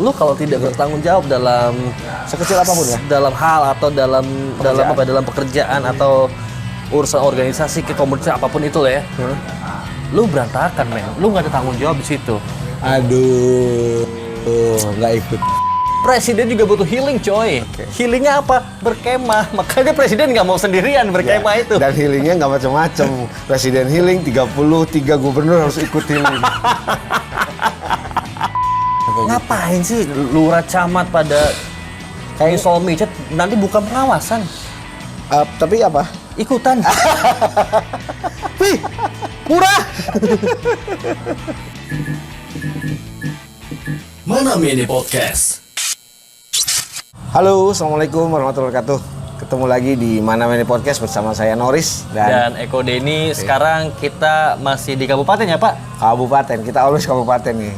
lu kalau tidak bertanggung jawab dalam sekecil apapun ya, dalam hal atau dalam pekerjaan atau urusan organisasi ke komunitas apapun itu lah ya, lu berantakan men, lu nggak ada tanggung jawab di situ. Aduh, nggak ikut. Presiden juga butuh healing coy. Healingnya apa? Berkemah. Makanya presiden nggak mau sendirian berkemah itu. Dan healingnya nggak macam-macam. Presiden healing 33 gubernur harus ikut healing. Ngapain sih lurah camat pada kayak soal micet nanti bukan pengawasan. Tapi apa? Ikutan. Wih, murah. Mana Mini Podcast. Halo, assalamualaikum warahmatullahi wabarakatuh. Ketemu lagi di Mana Mini Podcast bersama saya Noris dan Eko Denny. Sekarang kita masih di kabupaten ya Pak? Kabupaten, kita always kabupaten nih.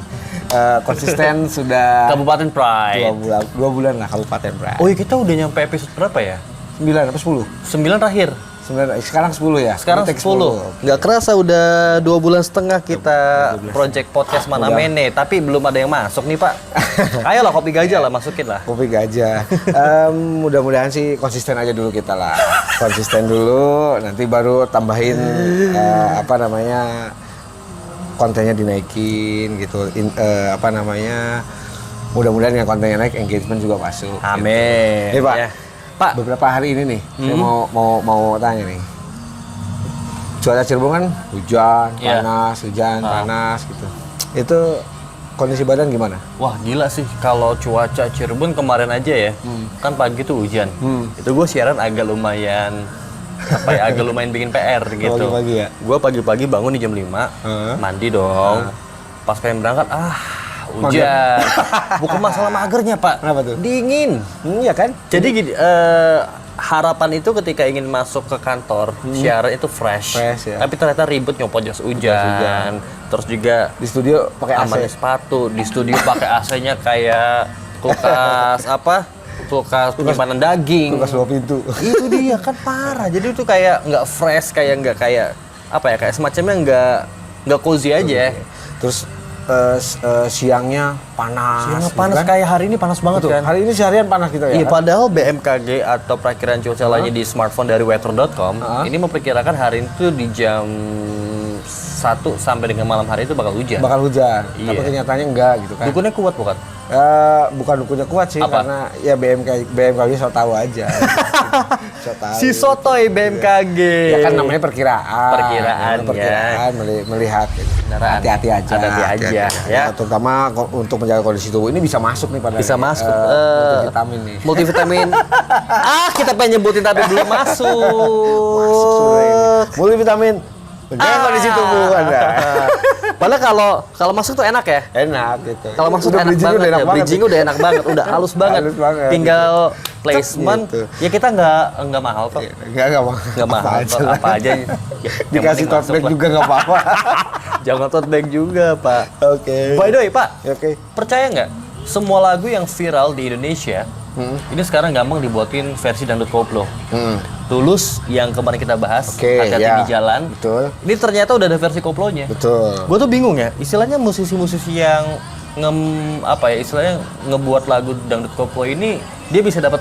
Konsisten sudah Kabupaten Pride. 2 bulan lah Kabupaten Pride. Oh iya, kita udah nyampe episode berapa ya? 9 apa 10? 9 terakhir. 9, sekarang 10 ya? Sekarang 10. Nggak kerasa udah 2 bulan setengah kita project podcast Mana Mene, tapi belum ada yang masuk nih Pak. Ayolah kopi gajah lah, masukin lah. Kopi gajah. Mudah-mudahan sih konsisten aja dulu kita lah. Konsisten dulu, nanti baru tambahin kontennya dinaikin gitu. Mudah-mudahan yang kontennya naik, engagement juga masuk. Amin. Gitu. Pak. Ya. Pak, beberapa hari ini nih, saya mau tanya nih. Cuaca Cirebon kan hujan, panas gitu. Itu kondisi badan gimana? Wah gila sih, kalau cuaca Cirebon kemarin aja ya, kan pagi tuh hujan. Itu gue siaran agak lumayan bikin PR gitu. Pagi-pagi ya? Gue pagi-pagi bangun di jam 5, mandi dong. Pas pengen berangkat, hujan. Bukan masalah magernya Pak. Kenapa tuh? Dingin. Iya kan? Jadi gini, harapan itu ketika ingin masuk ke kantor, siaran itu fresh ya. Tapi ternyata ribet nyopot jas hujan. Terus juga di studio pakai AC. Aman sepatu, di studio pakai AC-nya kayak kulkas penyimpanan daging. Kulkas 2 pintu. Itu dia kan parah. Jadi itu kayak nggak fresh, kayak semacamnya nggak cozy aja. Terus siangnya panas. Kan? Kayak hari ini panas banget. Betul. Kan? Hari ini seharian panas gitu ya. Iya, padahal BMKG atau perakiran cuaca lainnya di smartphone dari weather.com ini memperkirakan hari itu di jam 1 sampai dengan malam hari itu bakal hujan. Iya. Tapi kenyataannya enggak gitu kan. Dukunnya kuat bukan? Bukan dukunnya kuat sih. Apa? Karena ya BMKG so tahu aja. Si sotoy BMKG. Ya kan namanya perkiraan melihat gitu. Hati-hati aja ya. Terutama untuk menjaga kondisi tubuh ini bisa masuk nih pada multivitamin nih. Multivitamin. Kita pengen nyebutin tapi belum masuk. Multivitamin menjaga kondisi tubuh Anda. Padahal kalau masuk tuh enak ya? Enak gitu. Kalau masuk tuh enak banget ya. Bridging udah enak banget, udah halus banget. Tinggal placement. Gitu. Ya kita nggak mahal kok. Nggak mahal. Apa aja. Dikasih tote bag juga nggak apa-apa. Jangan tote bag juga Pak. Oke. By the way Pak, percaya nggak? Semua lagu yang viral di Indonesia ini sekarang gampang dibuatin versi dangdut koplo. Tulus yang kemarin kita bahas, hati-hati di jalan. Betul. Ini ternyata udah ada versi koplonya. Betul. Gue tuh bingung ya, istilahnya musisi-musisi yang ngebuat lagu dangdut koplo ini dia bisa dapat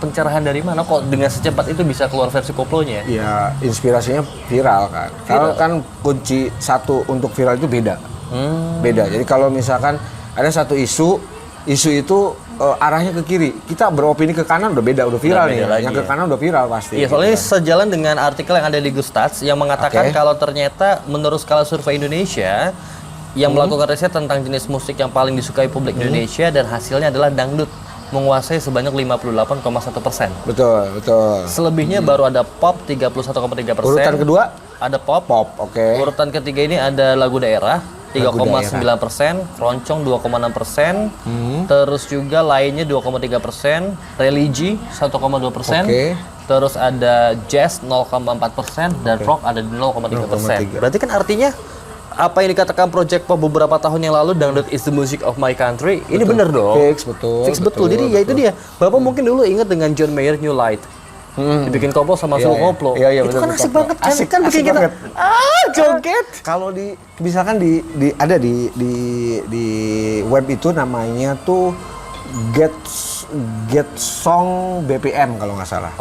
pencerahan dari mana kok dengan secepat itu bisa keluar versi koplonya? Ya, inspirasinya viral kan. Kalau kan kunci satu untuk viral itu beda. Beda. Jadi kalau misalkan ada satu isu itu arahnya ke kiri, kita beropini ke kanan udah beda, udah viral nih. Yang ke kanan udah viral pasti. Iya, soalnya sejalan dengan artikel yang ada di Gustats yang mengatakan kalau ternyata menurut skala survei Indonesia yang melakukan riset tentang jenis musik yang paling disukai publik Indonesia dan hasilnya adalah dangdut menguasai sebanyak 58,1%. Betul. Selebihnya baru ada pop 31,3%. Urutan kedua ada pop. Urutan ketiga ini ada lagu daerah 3,9%, keroncong 2,6%, terus juga lainnya 2,3%, religi 1,2%, terus ada jazz 0,4% dan rock ada 0,3%. Berarti kan artinya apa yang dikatakan Project Pop beberapa tahun yang lalu, dangdut is the music of my country, ini bener dong. Fix betul. Jadi ya itu dia. Bapak mungkin dulu ingat dengan John Mayer New Light. dibikin koplo sama Iya, suruh iya. koplo. Iya, iya, Itu betul, kan betul, asik koplo. banget kan? Asik, Kan bikin asik kita banget. joget. Kalau misalkan ada di web itu namanya tuh Get Song BPM kalau nggak salah.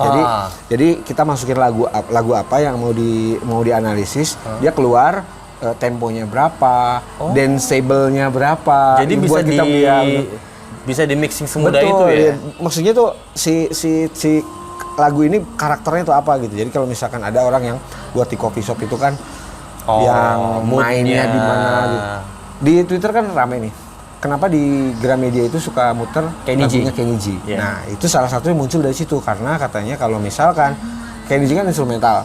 Jadi kita masukin lagu apa yang mau dianalisis, dia keluar temponya berapa, danceable-nya berapa. Jadi buat bisa di mixing semudah betul, itu ya. Maksudnya tuh si lagu ini karakternya tuh apa gitu. Jadi kalau misalkan ada orang yang buat di coffee shop itu kan yang mainnya di mana gitu. Di Twitter kan rame nih. Kenapa di Gramedia itu suka muter lagunya Kenny G? Yeah. Nah, itu salah satu yang muncul dari situ karena katanya kalau misalkan Kenny G kan instrumental.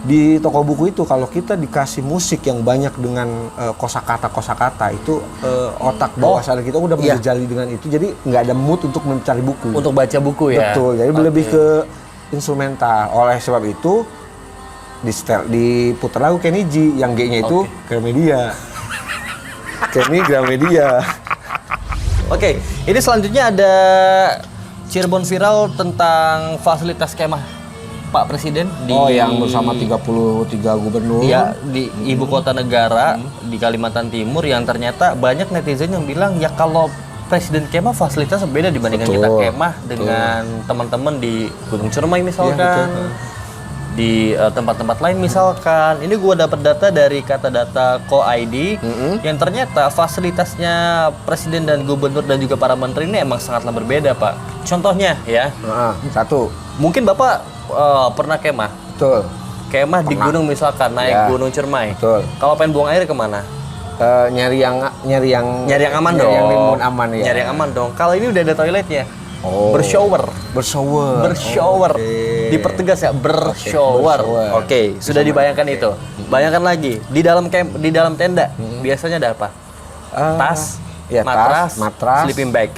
Di toko buku itu kalau kita dikasih musik yang banyak dengan kosakata itu otak bawah sadar kita udah menjejali dengan itu, jadi nggak ada mood untuk mencari buku. Untuk baca buku ya. Betul, jadi lebih ke instrumental. Oleh sebab itu diputar lagu Kenny G yang G-nya itu Gramedia. Kenny Gramedia. Oke, ini selanjutnya ada Cirebon viral tentang fasilitas kemah Pak Presiden di yang bersama 33 gubernur. Ya, di ibu kota negara di Kalimantan Timur yang ternyata banyak netizen yang bilang ya kalau Presiden kemah fasilitas beda dibandingkan kita kemah dengan teman-teman di Gunung Ciremai misalkan. Di tempat-tempat lain misalkan. Ini gua dapat data dari kata data Co.id yang ternyata fasilitasnya presiden dan gubernur dan juga para menteri ini emang sangatlah berbeda, Pak. Contohnya ya. Satu. Mungkin Bapak pernah kemah. Betul. Kemah di gunung misalkan naik Gunung Ciremai. Betul. Kalau pengen buang air kemana? Nyari yang aman dong. Yang limun aman ya. Nyari yang aman dong. Kalau ini udah ada toiletnya. Bershower. Dipertegas ya, bershower. Oke, sudah dibayangkan itu. Bayangkan lagi di dalam tenda biasanya ada apa? Tas, matras, sleeping bag.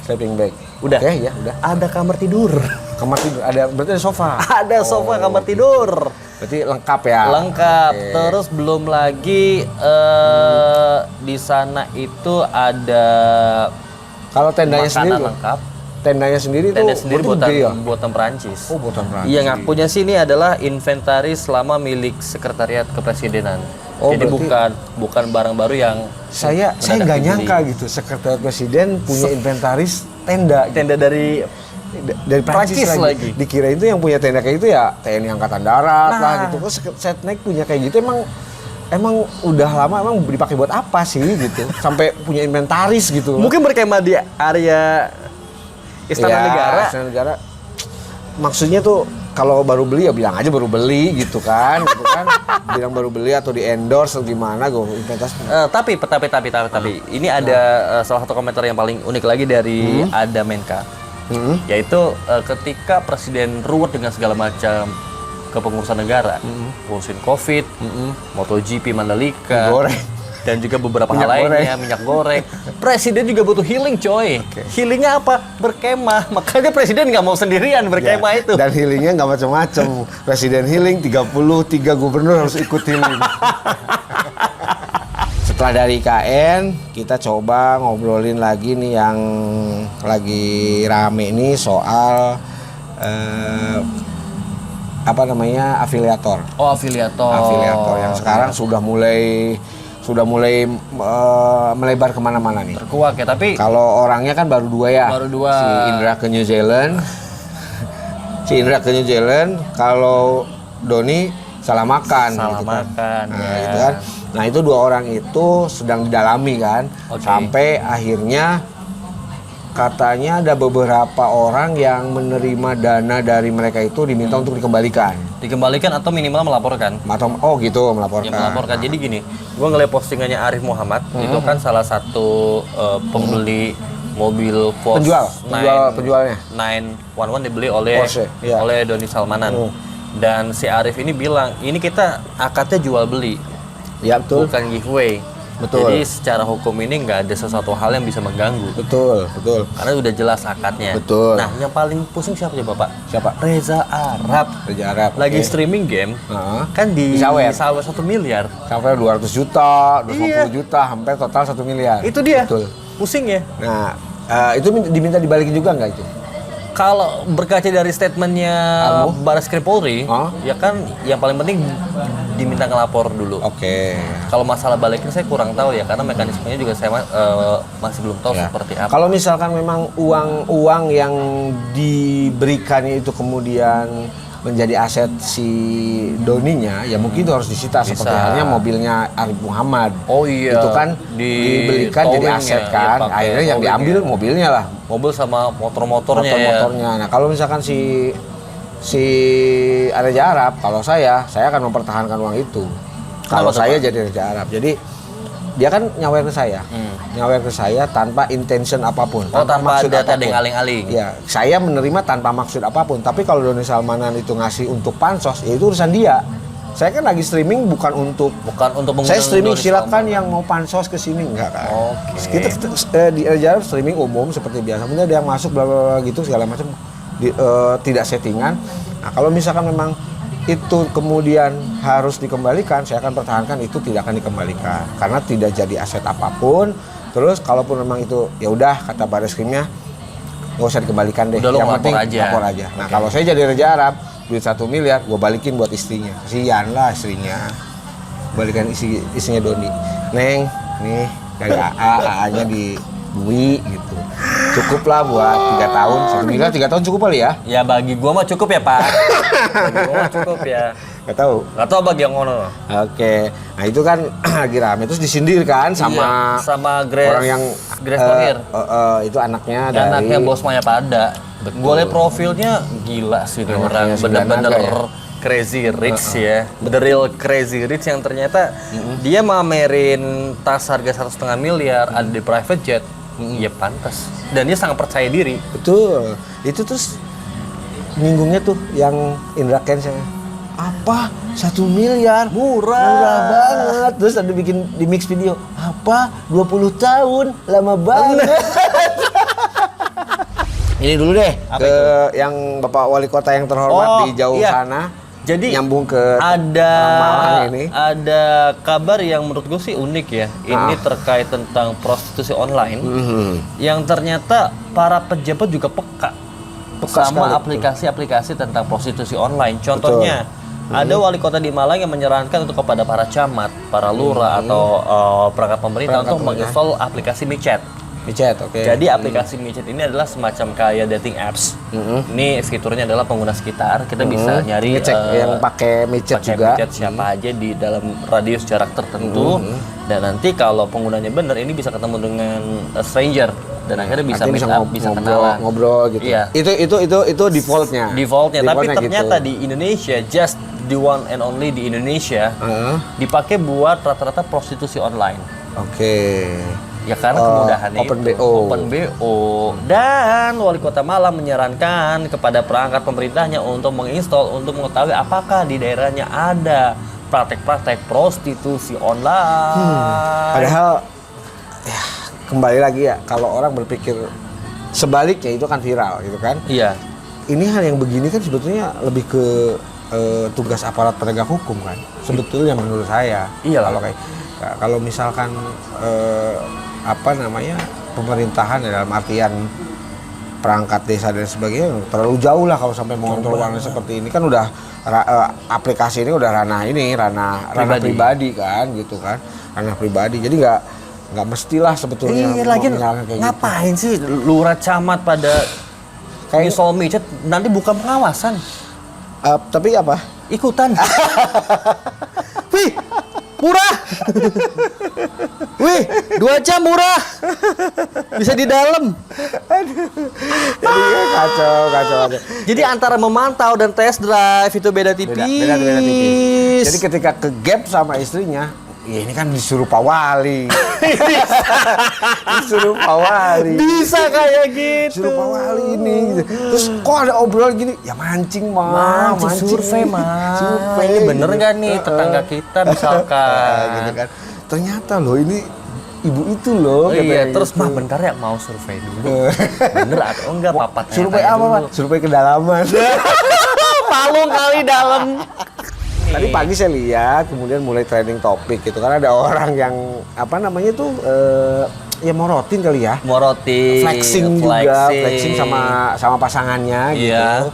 Udah. Udah. Ada kamar tidur. Berarti ada sofa. Ada sofa kamar tidur. Berarti lengkap ya. Lengkap. Terus belum lagi di sana itu ada kalau tendanya makanan sendiri lengkap. Tendanya sendiri buatan Perancis. Buatan Perancis. Iya, ngakunya sih ini adalah inventaris selama milik Sekretariat Kepresidenan. Jadi berarti bukan barang baru yang saya nggak nyangka gitu Sekretariat Presiden punya inventaris tenda dari Prancis lagi. Dikira itu yang punya tenda kayak itu ya TNI Angkatan Darat lah gitu. Kok Setnek punya kayak gitu emang udah lama emang dipakai buat apa sih gitu sampai punya inventaris gitu. Mungkin berkemah di area Istana Negara. Maksudnya tuh kalau baru beli ya bilang aja baru beli gitu kan. Bilang baru beli atau di endorse atau gimana inventaris. Tapi ini ada salah satu komentar yang paling unik lagi dari Ada Menka. Yaitu ketika Presiden ruwet dengan segala macam kepengurusan negara, ngurusin COVID, MotoGP Mandalika, dan juga beberapa hal lainnya, minyak goreng. Presiden juga butuh healing, coy. Healingnya apa? Berkemah. Makanya Presiden nggak mau sendirian berkemah itu. Dan healingnya nggak macam-macam. Presiden healing, 33 gubernur harus ikut healing. Setelah dari IKN, kita coba ngobrolin lagi nih yang lagi rame nih soal afiliator. Afiliator yang sekarang sudah mulai melebar kemana-mana nih. Terkuak ya, tapi kalau orangnya kan baru dua ya. Si Indra ke New Zealand. Kalau Doni salah makan. Gitu kan. Nah itu dua orang itu sedang didalami kan. Sampai akhirnya katanya ada beberapa orang yang menerima dana dari mereka itu diminta untuk dikembalikan atau minimal melaporkan. Melaporkan. Ya, melaporkan. Jadi gini, gue ngeliat postingannya Arif Muhammad, itu kan salah satu pembeli mobil Porsche penjualnya 911 dibeli oleh Porsche, oleh Doni Salmanan. Dan si Arif ini bilang, ini kita akadnya jual beli. Ya, betul. Bukan giveaway. Betul. Jadi secara hukum ini nggak ada sesuatu hal yang bisa mengganggu. Betul. Karena udah jelas akadnya. Betul. Nah, yang paling pusing siapa coba, Pak? Siapa? Reza Arab. Lagi streaming game, kan di Sawet 1 miliar. Sampai 200 juta, 250 juta, sampai total 1 miliar. Itu dia. Betul. Pusing ya. Nah, itu diminta dibalikin juga nggak itu? Kalau berkaca dari statementnya Baris Krim Polri, ya kan yang paling penting diminta ngelapor dulu. Oke. Kalau masalah balikin saya kurang tahu ya, karena mekanismenya juga saya masih belum tahu seperti apa. Kalau misalkan memang uang yang diberikannya itu kemudian menjadi aset si Doninya, ya mungkin itu harus disita. Seperti halnya mobilnya Arif Muhammad. Oh iya. Itu kan dibelikan jadi aset kan. Ya, akhirnya yang diambil mobilnya lah. Mobil sama motor-motornya. Nah, kalau misalkan si Raja Arab, kalau saya akan mempertahankan uang itu. Kalau saya jadi Raja Arab. Jadi dia kan nyawer ke saya. Nyawer ke saya tanpa intention apapun. Tanpa maksud ada apapun. aling-aling. Ya, saya menerima tanpa maksud apapun. Tapi kalau Doni Salmanan itu ngasih untuk pansos, ya itu urusan dia. Saya kan lagi streaming bukan untuk saya streaming, silakan yang mau pansos ke sini, enggak kan. Kita di Raja Arab streaming umum seperti biasa. Kemudian ada yang masuk bla bla bla gitu segala macam, tidak settingan. Nah, kalau misalkan memang itu kemudian harus dikembalikan, saya akan pertahankan itu tidak akan dikembalikan karena tidak jadi aset apapun. Terus kalaupun memang itu ya udah kata Baris Krimnya nggak usah dikembalikan deh, udah, yang penting lapor aja. Nah, kalau saya jadi Raja Arab, duit 1 miliar gue balikin buat istrinya, kasihan lah istrinya, balikan istrinya Doni. Neng, nih dari AA-nya di Dwi gitu, cukup lah buat 3 tahun. 1 miliar 3 tahun cukup kali ya? Ya bagi gua mah cukup ya Pak. Bagi gua mah cukup ya. Gak tahu. Gak tahu bagi yang ngono. Oke, nah itu kan lagi rame terus disindir kan sama Grace, orang yang Grace Thohir. Itu anaknya Anaknya Bos Maya Pada. Gue liat profilnya gila sih ini orang, bener-bener crazy rich ya, the real crazy rich yang ternyata dia mamerin tas harga 1,5 miliar ada di private jet. Ya pantas. Dan dia sangat percaya diri. Betul. Itu terus nyinggungnya tuh yang Indra Kents yang apa 1 miliar murah banget. Terus ada bikin di mix video apa 20 tahun lama banget. Ini dulu deh apa ke itu? yang Bapak Wali Kota yang terhormat di jauh sana. Jadi nyambung ke ada ini. Ada kabar yang menurut gue sih unik ya. Ini terkait tentang prostitusi online yang ternyata para pejabat juga peka sama sekali, aplikasi-aplikasi tentang prostitusi online. Contohnya ada wali kota di Malang yang menyarankan untuk kepada para camat, para lurah atau perangkat pemerintah untuk menginstall aplikasi micet. Oke. Jadi aplikasi micet ini adalah semacam kayak dating apps. Ini fiturnya adalah pengguna sekitar. Kita bisa nyari yang pakai micet juga. Micet siapa aja di dalam radius jarak tertentu. Dan nanti kalau penggunanya benar, ini bisa ketemu dengan stranger dan akhirnya bisa meet up, bisa kenalan, ngobrol gitu. Iya. Itu defaultnya. Tapi ternyata di Indonesia, just the one and only di Indonesia, dipakai buat rata-rata prostitusi online. Oke. Ya karena kemudahan Open itu. BO. Open BO. Dan Wali Kota Malang menyarankan kepada perangkat pemerintahnya untuk menginstall untuk mengetahui apakah di daerahnya ada praktek-praktek prostitusi online. Padahal ya kembali lagi ya, kalau orang berpikir sebaliknya itu kan viral gitu kan. Iya. Ini hal yang begini kan sebetulnya lebih ke tugas aparat penegak hukum kan. Sebetulnya menurut saya. Iya. Kalau misalkan pemerintahan dalam artian perangkat desa dan sebagainya terlalu jauh lah kalau sampai mengontrol orang seperti ini kan udah aplikasi ini udah ranah pribadi kan gitu kan, ranah pribadi. Jadi nggak mestilah sebetulnya Lagi kayak ngapain sih lurah camat pada install micet nanti bukan pengawasan. Tapi apa? Ikutan. Wih, murah. Wih, 2 jam murah. Bisa di dalam. Jadi kacau. Jadi antara memantau dan test drive itu beda tipis. Beda tipis. Jadi ketika ke gap sama istrinya, ya ini kan disuruh Pak Wali. Disuruh Pak Wali. Bisa kayak gitu. Disuruh Pak Wali ini. Gitu. Terus kok ada obrolan gini? Ya mancing, survei, Survei. Ini bener nggak nih tetangga kita misalkan? Gitu kan. Ternyata loh ini ibu itu loh. Iya, gitu. terus mah bentar ya mau survei dulu. Bener atau enggak papatnya? Survei apa, Pak? Survei kedalaman. Palung kali dalam. Tadi pagi saya lihat, kemudian mulai trending topik gitu kan, ada orang yang ya morotin kali ya. Morotin, Flexing juga, flexing sama pasangannya gitu. Iya.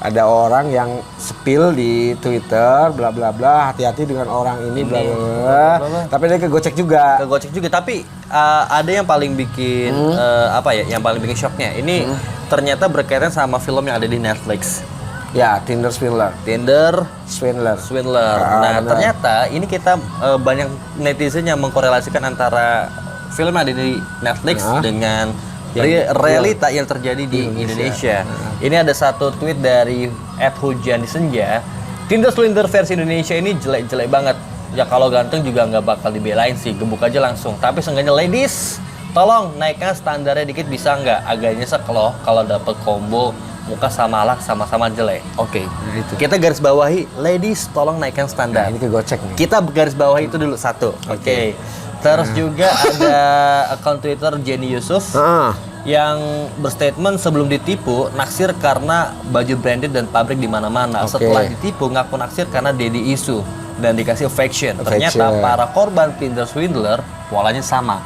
Ada orang yang spill di Twitter, bla bla bla, hati-hati dengan orang ini, bla bla bla. Tapi dia kegocek juga. Kegocek juga, tapi ada yang paling bikin apa ya? Yang paling bikin shocknya. Ini ternyata berkaitan sama film yang ada di Netflix. Ya, Tinder Swindler. Tinder Swindler. Nah, ternyata ini kita banyak netizen yang mengkorelasikan antara film yang ada di Netflix dengan realita yang terjadi di Indonesia. Ini ada satu tweet dari @hujandisenja. Tinder Swindler versi Indonesia ini jelek-jelek banget. Ya kalau ganteng juga nggak bakal dibelain sih, gebuk aja langsung. Tapi seenggaknya ladies, tolong naikkan standarnya dikit bisa nggak? Agak nyesek loh kalau dapet combo muka sama alat sama-sama jelek. Oke. Nah, itu. Kita garis bawahi, ladies tolong naikkan standar. Nah, ini kegocek nih. Kita garis bawahi itu dulu satu. Oke. Terus juga ada akun Twitter Jenny Yusuf yang berstatement sebelum ditipu naksir karena baju branded dan pabrik di mana-mana. Setelah ditipu ngaku naksir karena daddy issue dan dikasih affection. Ternyata para korban Tinder Swindler polanya sama.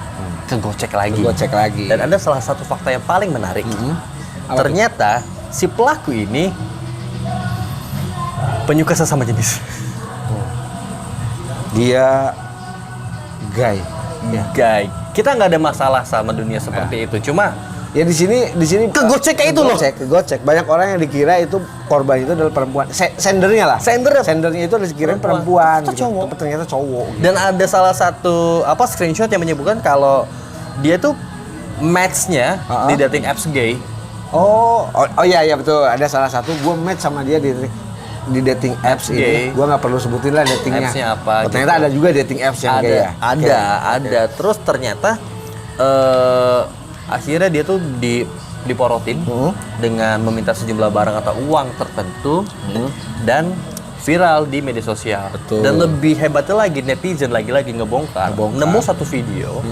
Kegocek lagi. Dan ada salah satu fakta yang paling menarik. Ternyata si pelaku ini penyuka sesama jenis. Dia gay. Gay. Kita nggak ada masalah sama dunia seperti itu. Cuma ya di sini kegocek kayak itu loh. Kegocek. Banyak orang yang dikira itu korban itu adalah perempuan. Sendernya itu dikira perempuan. Ternyata cowok. Dan ada salah satu screenshot yang menyebutkan kalau dia tuh match-nya di dating apps gay. Oh iya betul. Ada salah satu gue match sama dia di dating apps ini. Gue nggak perlu sebutin lah datingnya. Apps-nya apa? Ternyata ada juga dating apps yang gay ya. Ada. Terus ternyata akhirnya dia tuh diporotin dengan meminta sejumlah barang atau uang tertentu dan viral di media sosial. Betul. Dan lebih hebatnya lagi netizen lagi-lagi ngebongkar. Nemu satu video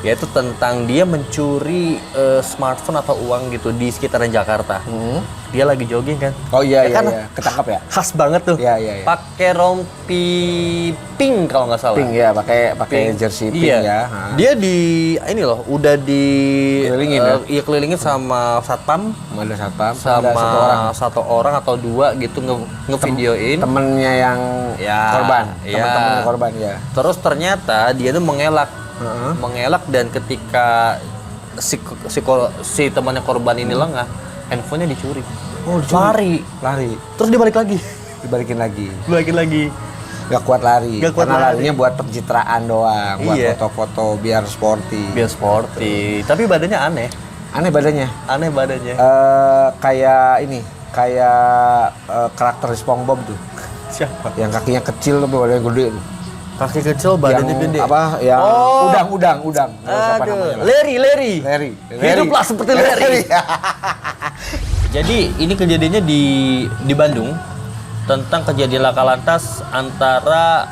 yaitu tentang dia mencuri smartphone atau uang gitu di sekitaran Jakarta. Dia lagi jogging kan. Oh iya. Ketangkap ya. Khas banget tuh. Iya. Pakai rompi pink kalau nggak salah. Pink ya, pakai jersey pink ya. Dia udah Kelilingin ya? Iya kelilingin sama satpam. Ada satpam. Sama ada satu orang atau dua gitu ngevideoin. Temennya yang korban. Teman-temannya korban ya. Terus ternyata dia tuh mengelak dan ketika si temannya korban ini lengah, handphonenya dicuri. Lari. Terus dibalikin lagi. Gak kuat lari. Karena larinya buat pencitraan doang, buat foto-foto biar sporty. Tapi badannya aneh. Aneh badannya. Kayak karakter SpongeBob tuh. Siapa? Yang kakinya kecil tapi badannya gede tuh. Kaki kecil, badannya gede. Yang udang. Siapa namanya? Larry. Hiduplah seperti Larry. Jadi ini kejadiannya di Bandung tentang kejadian laka lantas antara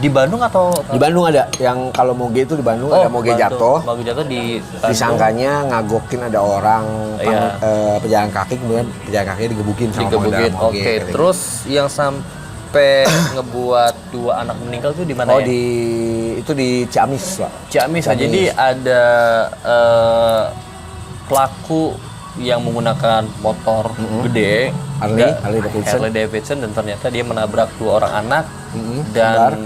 di Bandung atau di Bandung ada yang kalau moge itu di Bandung ada moge jatuh. Moge jatuh di Bandung. Disangkanya ngagokin ada orang pejalan kaki, kemudian pejalan kakinya digebukin sama pengendara moge. Oke, terus yang sampai ngebuat 2 anak meninggal tuh di mana ya? Itu di Ciamis, Pak. Ciamis. Jadi ada pelaku yang menggunakan motor gede Harley Davidson dan ternyata dia menabrak 2 orang anak dan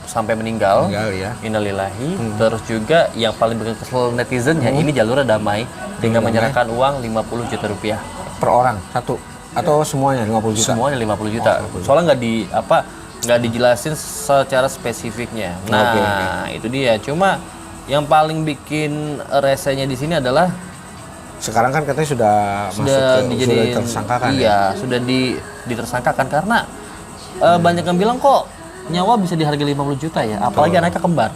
sampai meninggal ya. Innalillahi. Terus juga yang paling bikin kesel netizennya ini jalurnya damai dengan menyerahkan uang 50 juta rupiah per orang satu atau semuanya 50 juta. Semuanya 50 juta. Soalnya nggak dijelasin secara spesifiknya. Nah, itu dia. Cuma yang paling bikin resenya di sini adalah sekarang kan katanya sudah ditersangkakan. Iya, sudah ditersangkakan karena banyak yang bilang kok nyawa bisa dihargai 50 juta ya, apalagi anaknya kembar.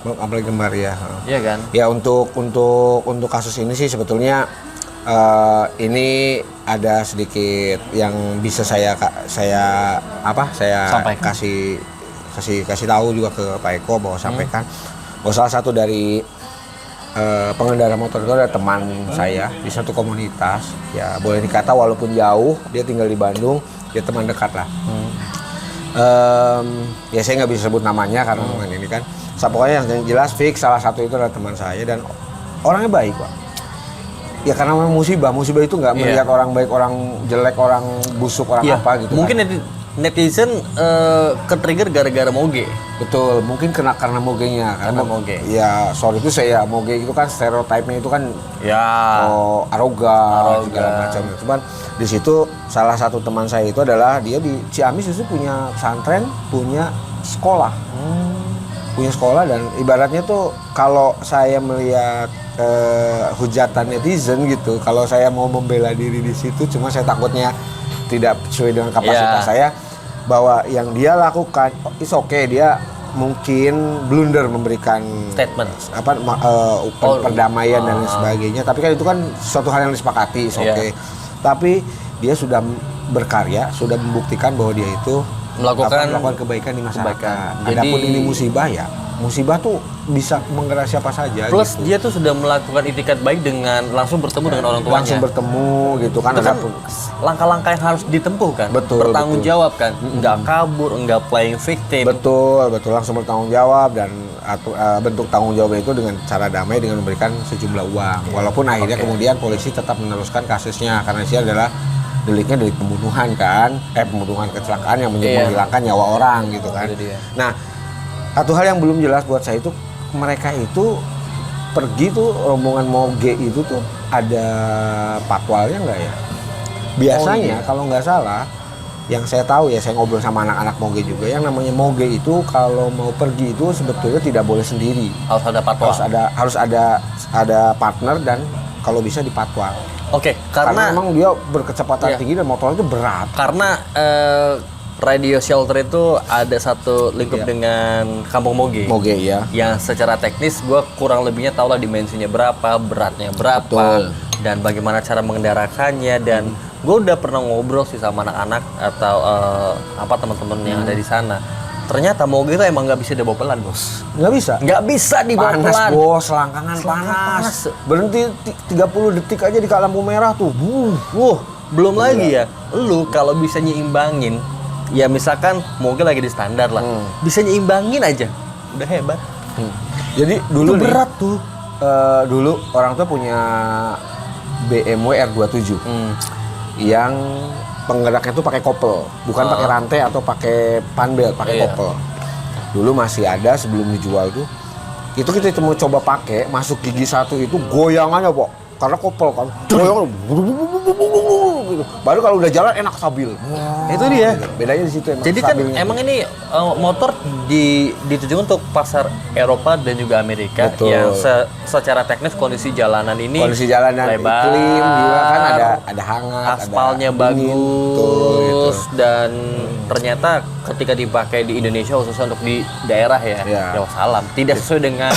Apalagi kembar ya. Iya kan? Ya untuk kasus ini sih sebetulnya ini ada sedikit yang bisa saya kasih tahu juga ke Pak Eko bahwa sampaikan bahwa salah satu dari pengendara motor itu ada teman saya di satu komunitas, ya boleh dikata walaupun jauh dia tinggal di Bandung, dia teman dekat lah. Ya saya nggak bisa sebut namanya karena ini kan Pokoknya yang jelas fix salah satu itu adalah teman saya dan orangnya baik, Pak. Ya karena memang musibah itu nggak melihat orang baik, orang jelek, orang busuk, orang apa gitu. Mungkin kan. netizen ke-trigger gara-gara moge. Betul, mungkin karena mogenya. Karena moge. Ya, sorry itu saya moge itu kan stereotipnya itu kan arogan segala macam. Cuman di situ salah satu teman saya itu adalah dia di Ciamis itu punya pesantren, punya sekolah. Punya sekolah dan ibaratnya tuh kalau saya melihat hujatan netizen gitu, kalau saya mau membela diri di situ, cuma saya takutnya tidak sesuai dengan kapasitas saya, bahwa yang dia lakukan is okay, dia mungkin blunder memberikan statement perdamaian dan lain sebagainya, tapi kan itu kan suatu hal yang disepakati, is okay. Tapi dia sudah berkarya, sudah membuktikan bahwa dia itu melakukan kebaikan di masyarakat. Adapun ini musibah tuh bisa menggerak siapa saja. Plus gitu. dia tuh sudah melakukan itikat baik dengan langsung bertemu dengan orang tuanya. Langsung bertemu gitu kan. Itu kan langkah-langkah yang harus ditempuh kan. Bertanggung jawab kan. Nggak kabur, nggak playing victim. Betul langsung bertanggung jawab dan bentuk tanggung jawab itu dengan cara damai dengan memberikan sejumlah uang. Walaupun akhirnya kemudian polisi tetap meneruskan kasusnya karena ini adalah deliknya delik pembunuhan kan, pembunuhan kecelakaan yang menghilangkan nyawa orang gitu kan. Nah, satu hal yang belum jelas buat saya itu mereka itu pergi tuh rombongan moge itu tuh ada patwalnya nggak ya? Biasanya kalau nggak salah, yang saya tahu ya saya ngobrol sama anak-anak moge juga, yang namanya moge itu kalau mau pergi itu sebetulnya tidak boleh sendiri. Harus ada patwal. Harus ada partner dan kalau bisa dipatwal. Oke, karena memang dia berkecepatan tinggi dan motornya itu berat. Karena Radio Shelter itu ada satu lingkup dengan Kampung Moge. Moge ya. Yang secara teknis gue kurang lebihnya tahu lah dimensinya berapa, beratnya berapa, dan bagaimana cara mengendarakannya. Dan gue udah pernah ngobrol sih sama anak-anak atau teman-teman yang ada di sana. Ternyata Moge itu emang nggak bisa dibawa pelan, bos. Nggak bisa? Nggak bisa dibawa panas, pelan. Bos, selangkangan panas. Berhenti 30 detik aja di lampu merah tuh. Belum lagi ya, lu kalau bisa nyimbangin, ya misalkan Moge lagi di standar lah, bisa nyimbangin aja, udah hebat. Jadi dulu itu berat tuh. Dulu orang tua punya BMW R27 yang penggeraknya tuh pakai kopel, bukan pakai rantai atau pakai panbel, pakai kopel. Dulu masih ada sebelum dijual tuh. Itu kita mau coba pakai, masuk gigi satu itu goyangannya, Pok. Karena kopel kan. Goyang gitu. Baru kalau udah jalan enak stabil. Itu dia. Bedanya di situ emang. Jadi kan emang ini motor dituju untuk pasar Eropa dan juga Amerika. Betul. Yang secara teknis kondisi jalanan ini lebar, iklim juga kan ada hangat, aspalnya ada bagus gitu. Dan ternyata ketika dipakai di Indonesia khususnya untuk di daerah ya salam tidak sesuai dengan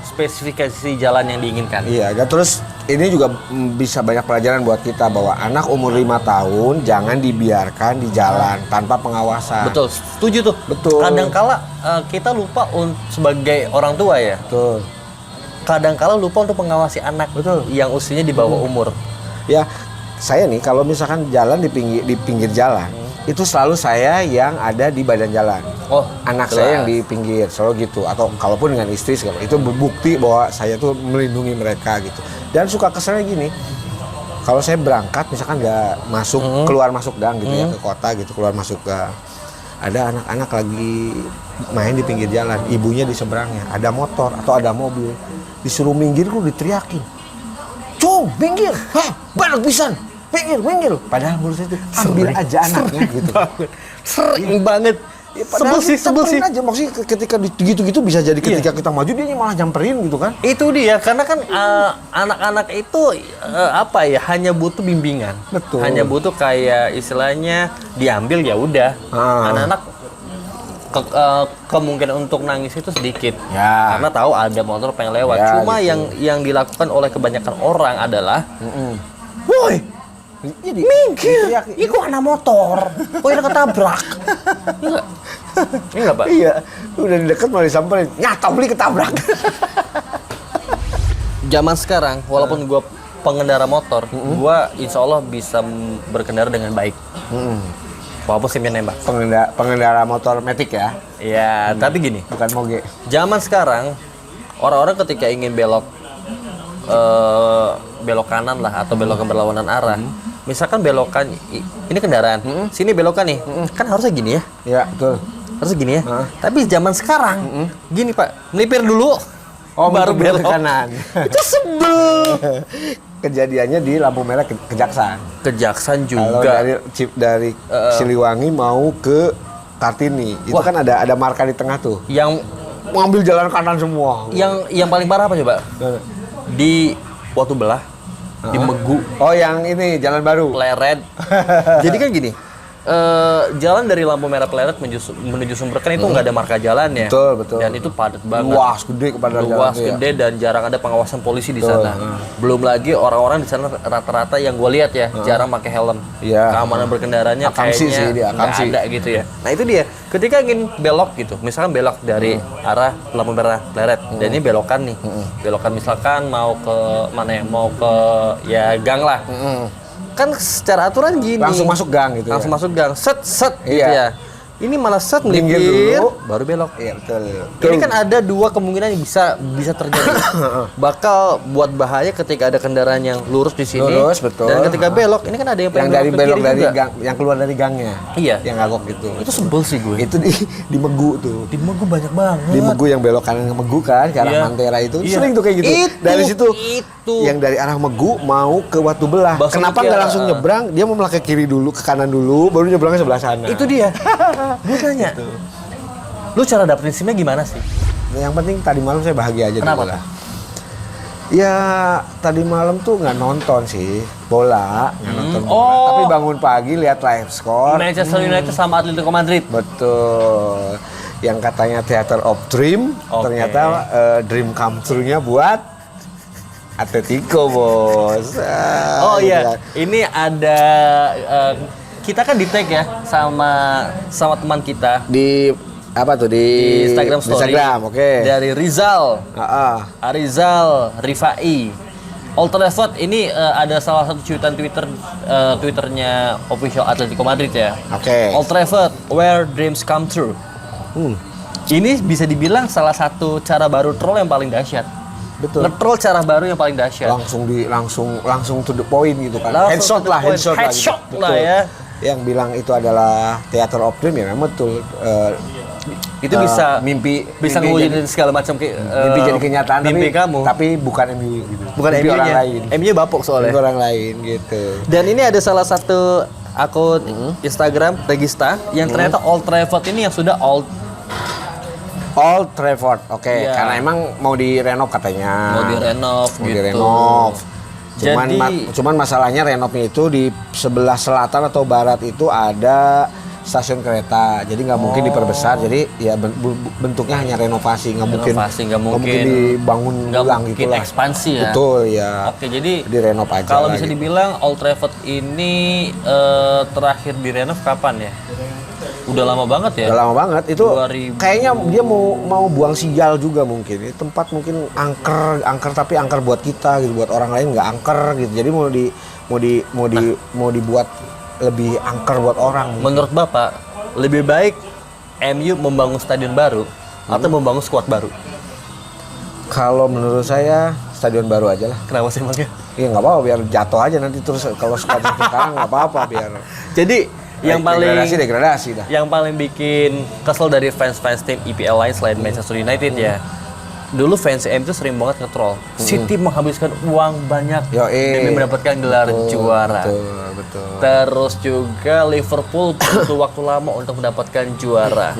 spesifikasi jalan yang diinginkan. Iya, dan terus ini juga bisa banyak pelajaran buat kita bahwa anak umur 5 tahun jangan dibiarkan di jalan tanpa pengawasan. Betul, setuju tuh. Betul. Kadangkala kita lupa sebagai orang tua ya. Betul. Kadangkala lupa untuk mengawasi anak yang usianya di bawah umur. Ya, saya nih kalau misalkan jalan di pinggir jalan, itu selalu saya yang ada di badan jalan. Anak saya yang di pinggir, selalu gitu. Atau kalaupun dengan istri, itu bukti bahwa saya tuh melindungi mereka gitu. Dan suka keselnya gini, kalau saya berangkat misalkan nggak masuk, keluar masuk gang gitu ya, ke kota gitu, keluar masuk gang. Ada anak-anak lagi main di pinggir jalan, ibunya di seberangnya, ada motor atau ada mobil, disuruh minggir gue diteriakin. Cung, minggir, banyak pisan. Minggir. Padahal menurut saya itu ambil aja anaknya gitu. Sering banget. Ya, sebel sih. Aja maksudnya ketika gitu-gitu bisa jadi ketika kita maju dia malah nyamperin gitu kan. Itu dia, karena kan anak-anak itu hanya butuh bimbingan. Betul. Hanya butuh kayak istilahnya diambil ya udah. Anak-anak kemungkinan untuk nangis itu sedikit. Karena tahu ada motor pengen lewat. Cuma gitu. yang dilakukan oleh kebanyakan orang adalah woi, minggir, itu anak motor, kok udah ketabrak? Enggak, Pak? Iya, udah di dekat malah disamperin, nyata beli ketabrak. Zaman sekarang, walaupun gue pengendara motor, gue insya Allah bisa berkendara dengan baik. Walaupun SIM-nya nembak. Pengendara motor Matic ya, Iya, tapi gini. bukan moge. Zaman sekarang orang-orang ketika ingin belok belok kanan lah atau belok ke berlawanan arah. Misalkan belokan ini kendaraan, sini belokan nih. Kan harusnya gini ya. Ya betul. Harusnya gini ya. Tapi zaman sekarang gini, Pak. Melipir dulu. Oh, baru belok ke kanan. Itu sebel. Kejadiannya di lampu merah Kejaksaan. Kejaksaan Kalau juga. dari Siliwangi mau ke Kartini, itu kan ada marka di tengah tuh. Yang Ngambil jalan kanan semua. yang paling parah apa coba? Di Watu Belah, di Megu, Oh, yang ini Jalan Baru. Pleret. Jadi kan gini, jalan dari lampu merah Pleret menuju Sumberkan itu nggak ada marka jalannya. Betul. Dan itu padat banget. Luas gede kepada Luas, jalan gede, dan jarang ada pengawasan polisi di sana. Belum lagi orang-orang di sana rata-rata yang gue lihat ya, jarang pakai helm. Iya. Keamanan berkendaranya Akamsi kayaknya sih dia, nggak akamsi. ada gitu ya. Nah itu dia, ketika ingin belok gitu, misalkan belok dari arah lampu merah Pleret, dan ini belokan nih. Belokan misalkan mau ke mana ya, mau ke ya gang lah. Kan secara aturan gini. Langsung masuk gang gitu. Langsung ya. masuk gang, set gitu Iya. ya. Ini malah set Minggir melipir, dulu. baru belok. Iya betul. Ini kan ada dua kemungkinan yang bisa terjadi. Bakal buat bahaya ketika ada kendaraan yang lurus di sini. Lurus, betul. Dan ketika belok, ini kan ada yang yang pengen dari ke belok kiri dari juga. gang, yang keluar dari gangnya. Iya. Yang ngagok gitu. Itu sebel sih gue. Itu di Megu tuh. Di Megu banyak banget. Di Megu yang belok kanan ke Megu kan, ke arah Iya. Mantera itu Iya. sering tuh kayak gitu. Dari situ Itu. yang dari arah Megu mau ke Watu Belah. Basuki Kenapa nggak ya, langsung nyebrang? Dia mau melangkah kiri dulu, ke kanan dulu, baru nyebrangnya sebelah sana. Itu dia. Gue tanya. Lu cara dapetin SIM-nya gimana sih? Yang penting tadi malam saya bahagia aja. Kenapa di bola. Ya tadi malam tuh nggak nonton sih bola, nggak nonton bola. Oh. Tapi bangun pagi lihat live score. Manchester United sama Atletico Madrid. Betul. Yang katanya Theater of Dream, Oke. ternyata dream come true-nya buat Atletico, Bos. Oh gitu iya, kan. ini ada kita kan di tag ya sama teman kita Di apa tuh di Instagram story. Instagram, oke. Dari Rizal, Ah, Arizal Rifai. Old Trafford ini ada salah satu cuitan Twitternya official Atletico Madrid ya. Oke. Old Trafford, where dreams come true. Ini bisa dibilang salah satu cara baru troll yang paling dahsyat. Betul. Nge-troll cara baru yang paling dahsyat. Langsung to the point gitu kan. Langsung Headshot to the lah, point. headshot, Headshot gitu. lah Betul. ya. Yang bilang itu adalah Theater of Dream ya memang betul. Itu bisa mimpi ngewujudin segala macam mimpi jadi kenyataan mimpi tapi, kamu. tapi bukan MU gitu. Bukan Mimpi orang lain. MU bapuk soalnya. Mimpi orang lain gitu. Dan ini ada salah satu akun Instagram Regista yang ternyata Old Trafford ini yang sudah old. Old Trafford, oke. Iya. Karena emang mau direnov katanya. Mau direnov Mau gitu. direnov. Jadi- Cuman masalahnya renovnya itu di sebelah selatan atau barat itu ada stasiun kereta. Jadi nggak mungkin diperbesar. Jadi ya bentuknya hanya renovasi, nggak mungkin nggak mungkin dibangun nggak ulang mungkin gitu lah. ekspansi ya. Betul ya. Oke, jadi Direnov aja kalau lah bisa gitu. dibilang Old Trafford ini terakhir direnov kapan ya? Udah lama banget ya. Udah lama banget itu 2000. kayaknya dia mau buang sial juga mungkin. Ini tempat mungkin angker tapi angker buat kita gitu, buat orang lain nggak angker gitu. Jadi mau dibuat lebih angker buat orang. Menurut Bapak, lebih baik MU membangun stadion baru atau membangun skuad baru? Kalau menurut saya stadion baru aja lah. Kenapa sih emangnya? Iya nggak apa-apa biar jatuh aja nanti terus kalau squad sekarang nggak apa-apa biar Jadi yang paling degradasi dah. yang paling bikin kesel dari fans tim IPL lain selain Manchester United ya. Dulu fans MU itu sering banget nge-troll. City menghabiskan uang banyak demi mendapatkan gelar juara. Betul. Terus juga Liverpool butuh waktu lama untuk mendapatkan juara.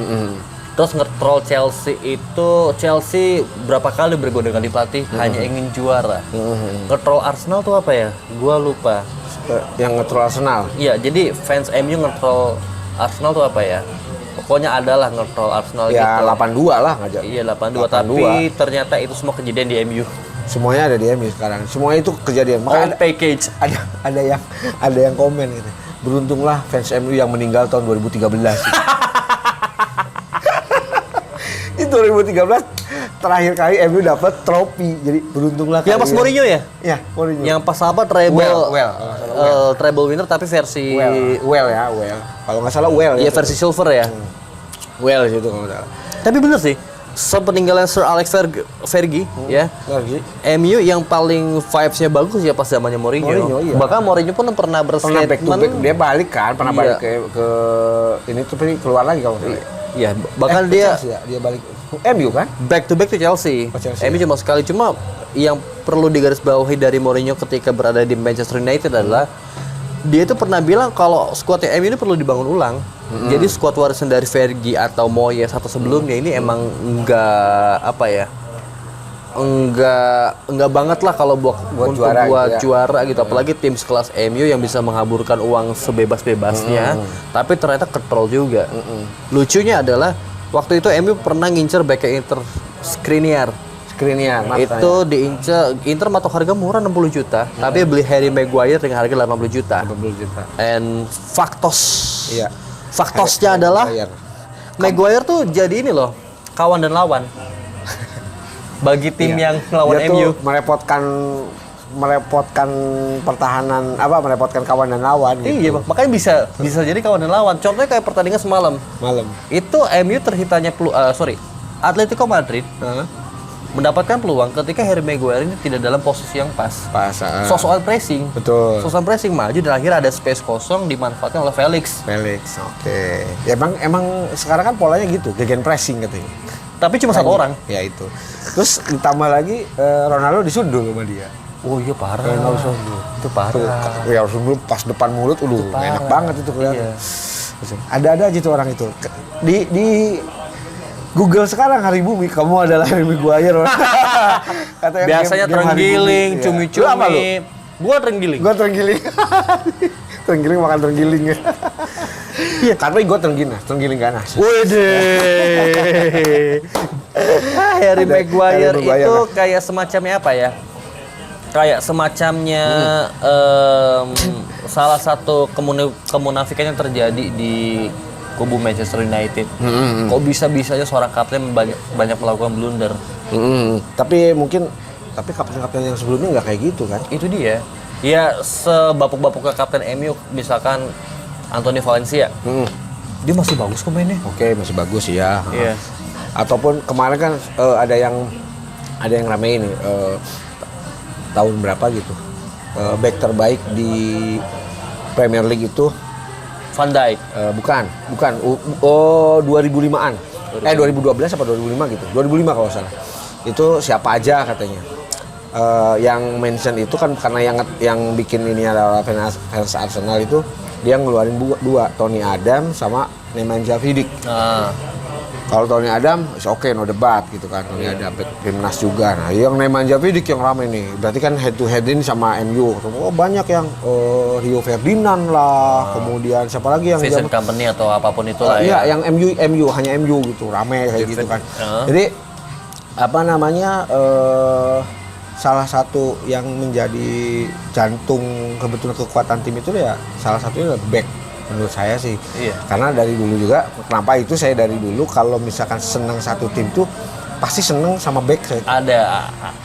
Terus nge-troll Chelsea berapa kali bergonde-ganti pelatih hanya ingin juara. Nge-troll Arsenal tuh apa ya? Gua lupa. Yang nge-troll Arsenal. Iya, jadi fans MU nge-troll Arsenal tuh apa ya? Pokoknya adalah nge-troll Arsenal Ya gitu. 82 lah ngajak. Iya, 82, tapi ternyata itu semua kejadian di MU. Semuanya ada di MU sekarang. Semuanya itu kejadian. All Makanya package. ada yang komen gitu. Beruntunglah fans MU yang meninggal tahun 2013. Itu 2013 terakhir kali MU dapat trofi. Jadi beruntunglah Yang pas Mourinho ya? Iya, Mourinho. Yang pas apa treble treble winner tapi versi Well. Kalau nggak salah Well. Iya versi silver ya. Well itu kalau nggak salah. Tapi bener sih, sepeninggalan Sir Alex Fergie ya, Lagi. MU yang paling vibes-nya bagus ya pas zamannya Mourinho. Iya. Bahkan Mourinho pun pernah Pernah back to back, berstatement. dia balik kan, pernah Iya. balik ke ini tuh keluar lagi kalau nggak salah. Iya, bahkan Ke dia Chelsea ya, dia balik MU kan? back to back to Chelsea. Oh, Chelsea. MU cuma sekali. Cuma yang perlu digarisbawahi dari Mourinho ketika berada di Manchester United adalah dia itu pernah bilang kalau skuadnya MU ini perlu dibangun ulang. Jadi skuad warisan dari Fergie atau Moyes atau sebelumnya ini emang enggak apa ya? Enggak banget lah kalau buat untuk juara buat gitu ya. juara gitu. Apalagi tim sekelas MU yang bisa menghaburkan uang sebebas-bebasnya, tapi ternyata ketrol juga. Lucunya adalah waktu itu MU pernah ngincer back Inter Skriniar. Skriniar, Itu diincer Inter matok harga murah 60 juta, tapi beli Harry Maguire dengan harga 80 juta. 80 juta. And faktos. Iya. Faktosnya adalah Maguire tuh jadi ini loh, kawan dan lawan. Bagi tim yang ngelawan dia MU. tuh merepotkan pertahanan merepotkan kawan dan lawan gitu. Iya, makanya bisa jadi kawan dan lawan. Contohnya kayak pertandingan semalam. Malam. Itu MU terhitanya Atletico Madrid mendapatkan peluang ketika Harry Maguire ini tidak dalam posisi yang pas. Soal pressing. Betul. Soal pressing maju dan akhirnya ada space kosong dimanfaatkan oleh Felix. Oke. Ya emang sekarang kan polanya gitu, gegen pressing katanya. Tapi cuma satu orang. Ya itu. Terus ditambah lagi Ronaldo disundul sama dia. Oh iya parah. Itu parah. Ya sundul pas depan mulut, enak banget itu kelihatan. Iya. Ada aja tuh orang itu. Di Google sekarang Hari Bumi, kamu adalah Harry Maguire. Katanya Biasanya game Hari Bumi. terenggiling, Iya. cumi-cumi. Lu apa lu? Gua terenggiling. Gue terenggiling. Terenggiling makan terenggiling ya. Iya, tapi gue terenggiling ganas. Widih. Harry Maguire itu kayak semacamnya apa ya? Kayak semacamnya salah satu kemunafikan yang terjadi di kubu Manchester United. Kok bisa-bisanya seorang kapten banyak melakukan blunder? Tapi kapten-kapten yang sebelumnya nggak kayak gitu kan? Itu dia. Ya sebapuk-bapuknya kapten MU misalkan Anthony Valencia. Dia masih bagus kok mainnya. Oke, masih bagus ya. Iya. Ataupun kemarin kan ada yang rame ini tahun berapa gitu. Back terbaik di Premier League itu Van Dijk. bukan. 2005-an. 2012 apa 2005 gitu. 2005 kalau salah. Itu siapa aja katanya. Yang mention itu kan karena yang bikin ini adalah fans Arsenal itu dia ngeluarin dua Tony Adam sama Nemanja Vidic. Kalau Tony Adam, oke, no debat gitu kan. Tony Adam timnas juga. Nah, yang Nemanja Vidic yang ramai nih. Berarti kan head to head ini sama MU. Oh, banyak yang Rio Ferdinand lah. Kemudian siapa lagi yang Vincent Kompany atau apapun itu lah iya, ya. yang MU hanya MU gitu. Ramai kayak gitu kan. Jadi salah satu yang menjadi jantung kebetulan kekuatan tim itu ya salah satunya adalah back menurut saya sih. Iya. Karena dari dulu juga kenapa itu saya dari dulu kalau misalkan seneng satu tim tuh pasti seneng sama back saya.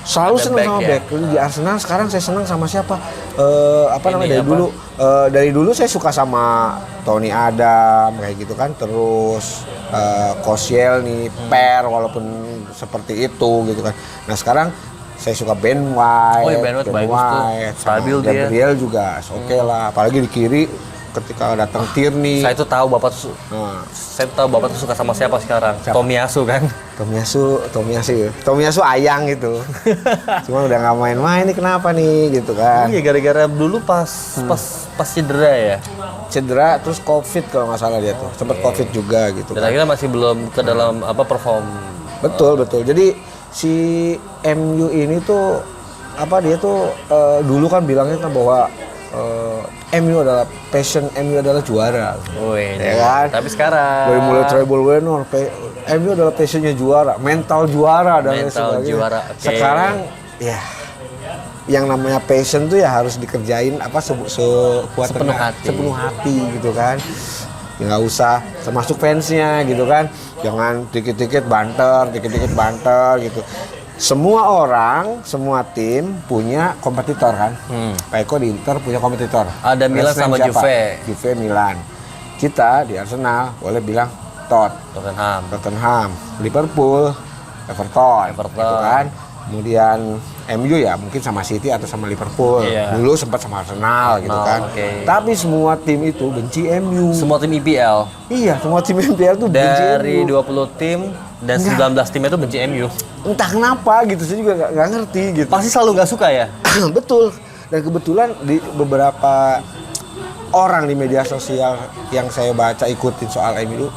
Selalu seneng sama back. Di Arsenal sekarang saya seneng sama siapa? Dari dulu saya suka sama Tony Adam kayak gitu kan. Terus Koscielny, walaupun seperti itu gitu kan. Nah sekarang saya suka Ben White, Ben White bagus tuh. Stabil dia. Gabriel juga oke lah. Apalagi di kiri ketika datang Tierney. Saya tuh tahu Bapak tuh suka sama siapa sekarang? Tomiyasu kan? Tomiyasu ayang gitu. Cuma udah nggak main-main nih kenapa nih gitu kan. Iya gara-gara dulu pas cedera ya. Cedera terus Covid kalau nggak salah dia tuh. Sempat Covid juga gitu. Dan akhirnya masih belum ke dalam perform. Betul. Jadi si MU ini tuh dia tuh dulu kan bilangnya kan bahwa MU adalah passion, MU adalah juara. Ya kan? Tapi sekarang dari mulai treble winner, MU adalah passionnya juara, mental juara dan lain mental sebagainya. juara. Okay. Sekarang ya yang namanya passion tuh ya harus dikerjain sekuat sepenuh hati gitu kan. nggak usah, termasuk fansnya gitu kan, jangan dikit-dikit banter gitu. Semua orang, semua tim punya kompetitor kan. Kayak di Inter punya kompetitor. Ada Milan sama Juve. Juve Milan. Kita di Arsenal boleh bilang Tottenham, Liverpool, Everton. Gitu kan. Kemudian MU ya mungkin sama City atau sama Liverpool. Dulu sempat sama Arsenal gitu kan. Tapi semua tim itu benci MU. Semua tim IPL. Iya, semua tim IPL tuh benci MU. Dari 20 tim dan 19 tim itu benci MU. Entah kenapa gitu, saya juga nggak ngerti gitu. Pasti selalu nggak suka ya? Betul. Dan kebetulan di beberapa orang di media sosial yang saya baca ikutin soal MU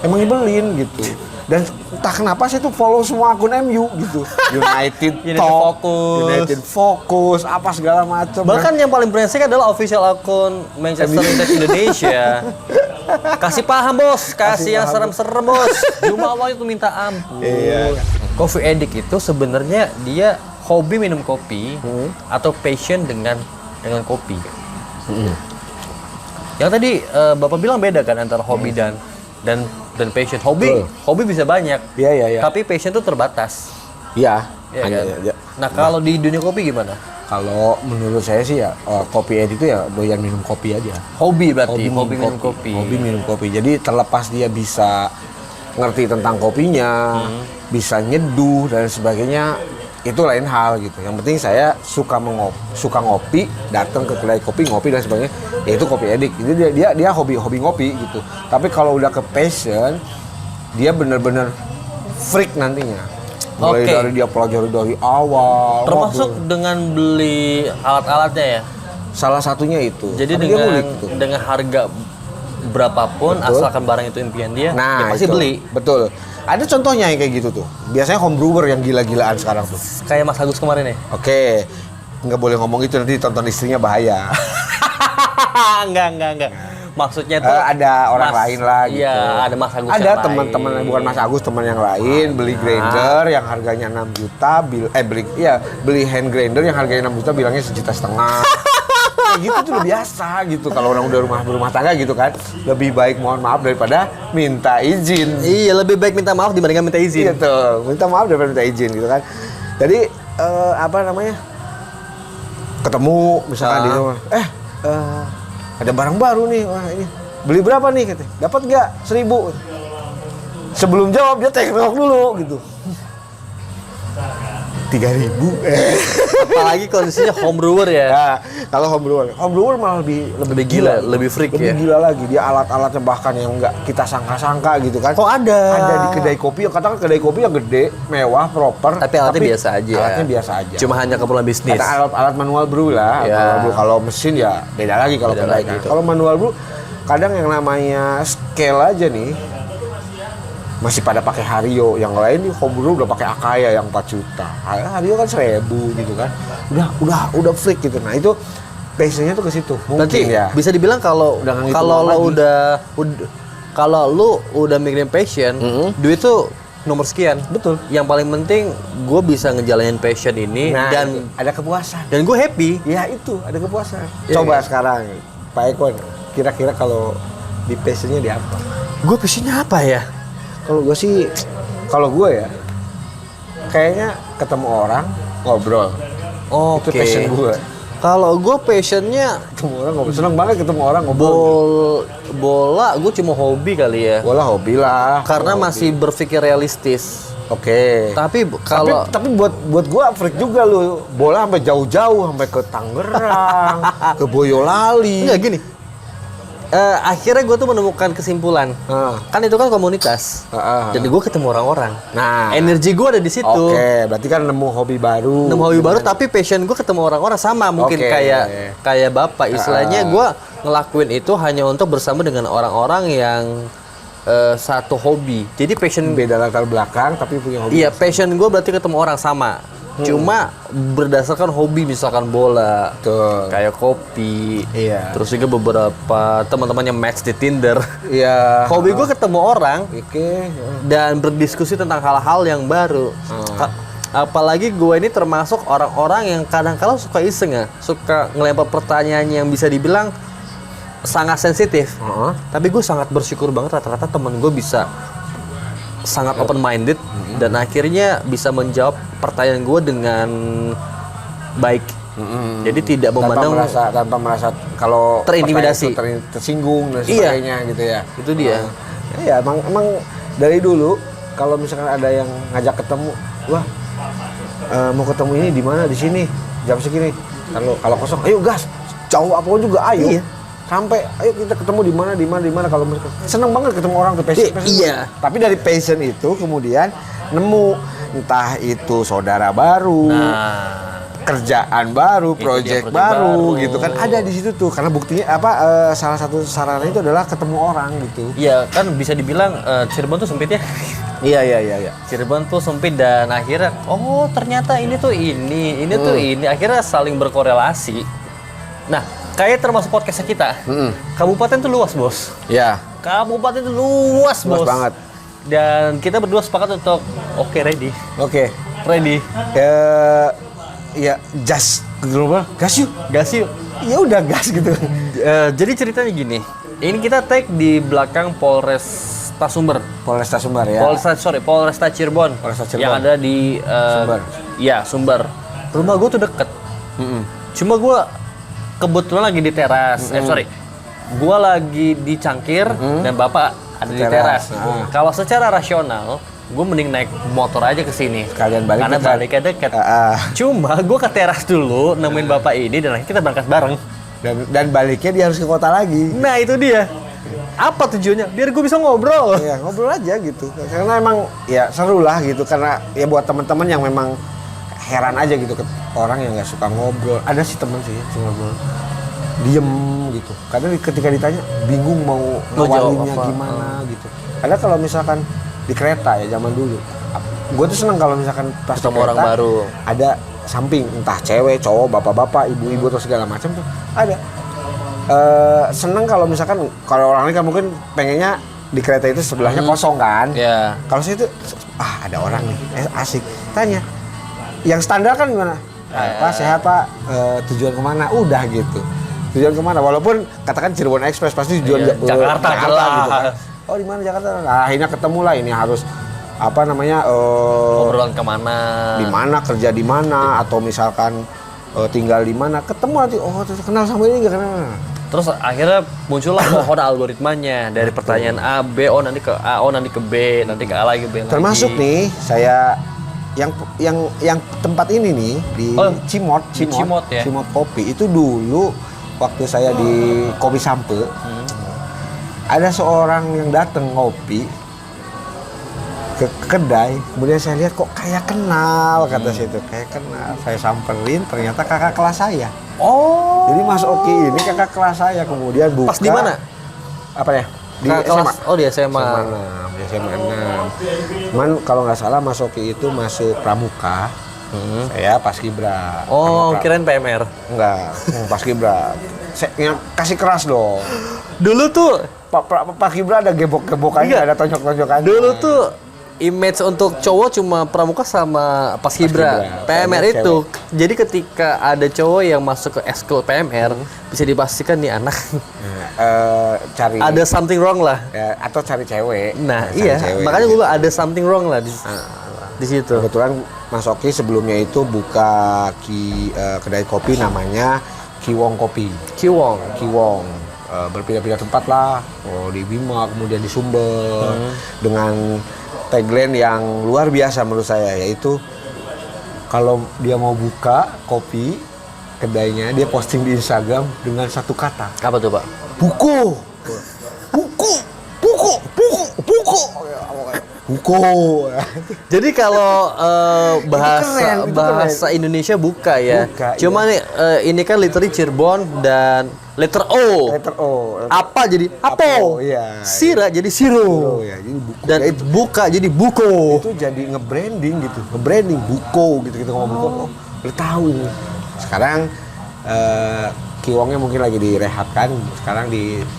emang nyebelin gitu. Dan entah kenapa saya tuh follow semua akun MU gitu. United Focus, apa segala macam. Bahkan yang paling brengsek adalah official akun Manchester United Indonesia. Kasih paham bos, kasih yang serem-serem bos. Jumawa itu minta ampun. Iya. Coffee addict itu sebenarnya dia hobi minum kopi atau passion dengan kopi. Yang tadi Bapak bilang beda kan antara hobi dan passion. Hobi bisa banyak. Iya. Tapi passion itu terbatas. Iya. Kan? Nah, kalau di dunia kopi gimana? Kalau menurut saya sih ya kopi edit itu ya doyan minum kopi aja. Hobi berarti, hobi minum kopi. Hobi minum kopi. Jadi terlepas dia bisa ngerti tentang kopinya, bisa nyeduh dan sebagainya, itu lain hal gitu. Yang penting saya suka ngopi, datang ke kedai kopi, ngopi dan sebagainya, ya itu kopi edik. Jadi dia hobi ngopi gitu. Tapi kalau udah ke passion, dia bener-bener freak nantinya. Mulai dari dia pelajari dari awal. Termasuk dengan beli alat-alatnya ya? Salah satunya itu. Jadi dengan harga berapapun, asalkan barang itu impian dia, dia pasti beli. Betul. Ada contohnya yang kayak gitu tuh. Biasanya home brewer yang gila-gilaan sekarang tuh. Kayak Mas Agus kemarin ya? Oke. Nggak boleh ngomong itu, nanti tonton istrinya bahaya. Enggak. Maksudnya tuh ada orang lain lah gitu. Iya, ada Mas Agus. Ada teman-teman, bukan Mas Agus, teman yang lain beli grinder yang harganya 6 juta, beli hand grinder yang harganya 6 juta bilangnya 1,5 juta. Kayak gitu tuh udah biasa gitu kalau orang udah rumah tangga gitu kan. Lebih baik mohon maaf daripada minta izin. Iya, lebih baik minta maaf dibandingkan minta izin. Gitu. Minta maaf daripada minta izin gitu kan. Jadi ketemu misalkan di rumah. Ada barang baru nih, wah ini beli berapa nih katanya, dapat nggak 1.000. Sebelum jawab dia tengok dulu gitu, 3.000. Apalagi kondisinya home brewer ya. Nah, kalau home brewer malah lebih gila, lebih freak lebih ya. Gila lagi, dia alat-alatnya bahkan yang nggak kita sangka-sangka gitu kan. Oh ada di kedai kopi, katakan kedai kopi yang gede, mewah, proper. Tapi alatnya biasa aja. Alatnya biasa aja. Cuma hanya keperluan bisnis. Ada alat manual brew lah. Ya. Manual brew. Kalau mesin ya beda lagi kalau kedai. Kalau manual brew, kadang yang namanya scale aja nih masih pada pakai Hario, yang lain di homebrew udah pakai Akaya yang 4 juta. Hario kan 1.000 gitu kan. Udah freak gitu. Nah, itu passionnya tuh ke situ. Mungkin berarti ya. Bisa dibilang kalau lu udah mikirin passion, duit tuh nomor sekian. Betul. Yang paling penting gue bisa ngejalanin passion ini dan ada kepuasan. Dan gue happy. Ya itu, ada kepuasan. Coba sekarang Pak Ekon, kira-kira kalau di passionnya di apa? Gue passionnya apa ya? Kalau gue ya, kayaknya ketemu orang ngobrol. Itu passion gue. Kalau gue passionnya ketemu orang ngobrol, seneng banget ketemu orang ngobrol. Bola gue cuma hobi kali ya. Bola hobi lah. Karena masih berpikir realistis. Oke. Tapi buat gue freak juga lu. Bola sampai jauh-jauh, sampai ke Tangerang, ke Boyolali. Enggak gini. Akhirnya gue tuh menemukan kesimpulan. Kan itu kan komunitas. Jadi gue ketemu orang-orang. Nah, energi gue ada di situ. Oke, berarti kan nemu hobi baru. Tapi passion gue ketemu orang-orang sama. Mungkin kayak Bapak. Istilahnya gue ngelakuin itu hanya untuk bersama dengan orang-orang yang satu hobi. Jadi passion beda latar belakang tapi punya hobi. Iya, passion gue berarti ketemu orang sama. Cuma berdasarkan hobi, misalkan bola, kayak kopi, terus juga beberapa teman-teman yang match di Tinder. Iya. Hobi gue ketemu orang, dan berdiskusi tentang hal-hal yang baru. Apalagi gue ini termasuk orang-orang yang kadang-kadang suka iseng ya, suka ngelempar pertanyaan yang bisa dibilang sangat sensitif. Tapi gue sangat bersyukur banget rata-rata temen gue bisa sangat open minded dan akhirnya bisa menjawab pertanyaan gue dengan baik. Jadi tidak memandang tanpa merasa kalau terintimidasi, tersinggung dan sebagainya gitu ya. Itu dia. Ya emang dari dulu kalau misalkan ada yang ngajak ketemu, wah mau ketemu ini di mana, di sini jam segini. Kalau kosong, ayo gas, jauh apa juga ayo. Iya. Sampai ayo kita ketemu di mana kalau misalkan seneng banget ketemu orang tuh passion. Iya. Tapi dari passion itu kemudian nemu entah itu saudara baru. Kerjaan baru, project baru gitu kan ada di situ tuh karena buktinya salah satu sarana itu adalah ketemu orang gitu. Iya kan bisa dibilang Cirebon tuh sempit ya. Iya. Cirebon tuh sempit dan akhirnya ternyata ini tuh ini tuh ini akhirnya saling berkorelasi. Nah kayak termasuk podcastnya kita. Kabupaten tuh luas bos. Iya. Kabupaten tuh luas bos. Luas banget. Dan kita berdua sepakat untuk ready. Ready. Ya gas global, gas yuk. Ya udah gas gitu. Jadi ceritanya gini, ini kita take di belakang Polresta Sumber ya. Polresta Cirebon. Yang ada di Sumber. Iya Sumber. Rumah gue tuh deket. Cuma gue kebetulan lagi di teras. Gue lagi di Cangkir dan bapak ada di teras. Kalau secara rasional gue mending naik motor aja ke sini. Sekalian balik karena baliknya deket. Cuma gue ke teras dulu nemuin bapak ini dan akhirnya kita berangkat bareng. Dan baliknya dia harus ke kota lagi. Nah itu dia. Apa tujuannya? Biar gue bisa ngobrol. Iya ngobrol aja gitu. Karena emang ya seru lah gitu. Karena ya buat teman-teman yang memang heran aja gitu ke orang yang nggak suka ngobrol. Ada sih teman sih ngobrol diem gitu. Kadang ketika ditanya bingung mau ngawalinnya gimana gitu. Ada kalau misalkan di kereta ya zaman dulu. Gue tuh seneng kalau misalkan pas ketemu orang baru. Ada samping entah cewek, cowok, bapak-bapak, ibu-ibu atau segala macam tuh ada. Seneng kalau misalkan kalau orang ini kan mungkin pengennya di kereta itu sebelahnya kosong kan. Yeah. Kalau saya itu ada orang nih asik. Tanya. Yang standar kan gimana? Pak sehat Pak, tujuan kemana? Udah gitu. Tujuan kemana? Walaupun katakan Cirebon Express pasti tujuan Jakarta gitu kan. Oh di mana Jakarta? Nah, akhirnya ketemu lah ini harus obrolan kemana? Di mana kerja di mana atau misalkan tinggal di mana? Ketemu nanti kenal sama ini nggak kenal. Terus akhirnya muncullah pohon algoritmanya dari pertanyaan A, B, nanti ke A, nanti ke B, nanti ke A lagi, B lagi. Termasuk nih saya yang tempat ini nih di Cimot ya. Cimot Kopi itu dulu waktu saya di Kopi Sampe. Ada seorang yang datang ngopi ke kedai, kemudian saya lihat kok kayak kenal kata situ, kayak kenal. Saya samperin, ternyata kakak kelas saya. Jadi Mas Oki ini kakak kelas saya, kemudian buka. Pas di mana? Apa ya? Di SMA. Di SMA 6. Cuman kalau nggak salah Mas Oki itu masuk pramuka. Saya paskibra. Kirain PMR. Enggak, paskibra. Saya kasih keras dong. Dulu tuh Pak Kibra ada gebok-gebokannya, ada tonjok-tonjokannya. Dulu tuh image untuk cowok cuma pramuka sama paskibra. PMR itu. Cewek. Jadi ketika ada cowok yang masuk ke eskul PMR, bisa dipastikan nih anak cari ada something wrong lah. Atau cari cewek. Nah, iya. Cewek, makanya gue ada something wrong lah di situ. Kebetulan Mas Oki sebelumnya itu buka kedai kopi namanya Kiwong Kopi. Kiwong. Berpindah-pindah tempat lah, di Bima, kemudian di Sumber, dengan tagline yang luar biasa menurut saya, yaitu kalau dia mau buka kopi kedainya, dia posting di Instagram dengan satu kata. Apa tuh Pak? Buku. Jadi kalau bahasa Indonesia buka ya. Cuma nih ini kan literally Cirebon dan letter O. Apa jadi apo? Iya. Sira jadi siro. Ya, jadi buku. Dan buka jadi buko. Itu jadi nge-branding gitu. Nge-branding buko gitu kita ngomong buko. Lu tahu ini. Sekarang Kiwongnya mungkin lagi direhabkan, sekarang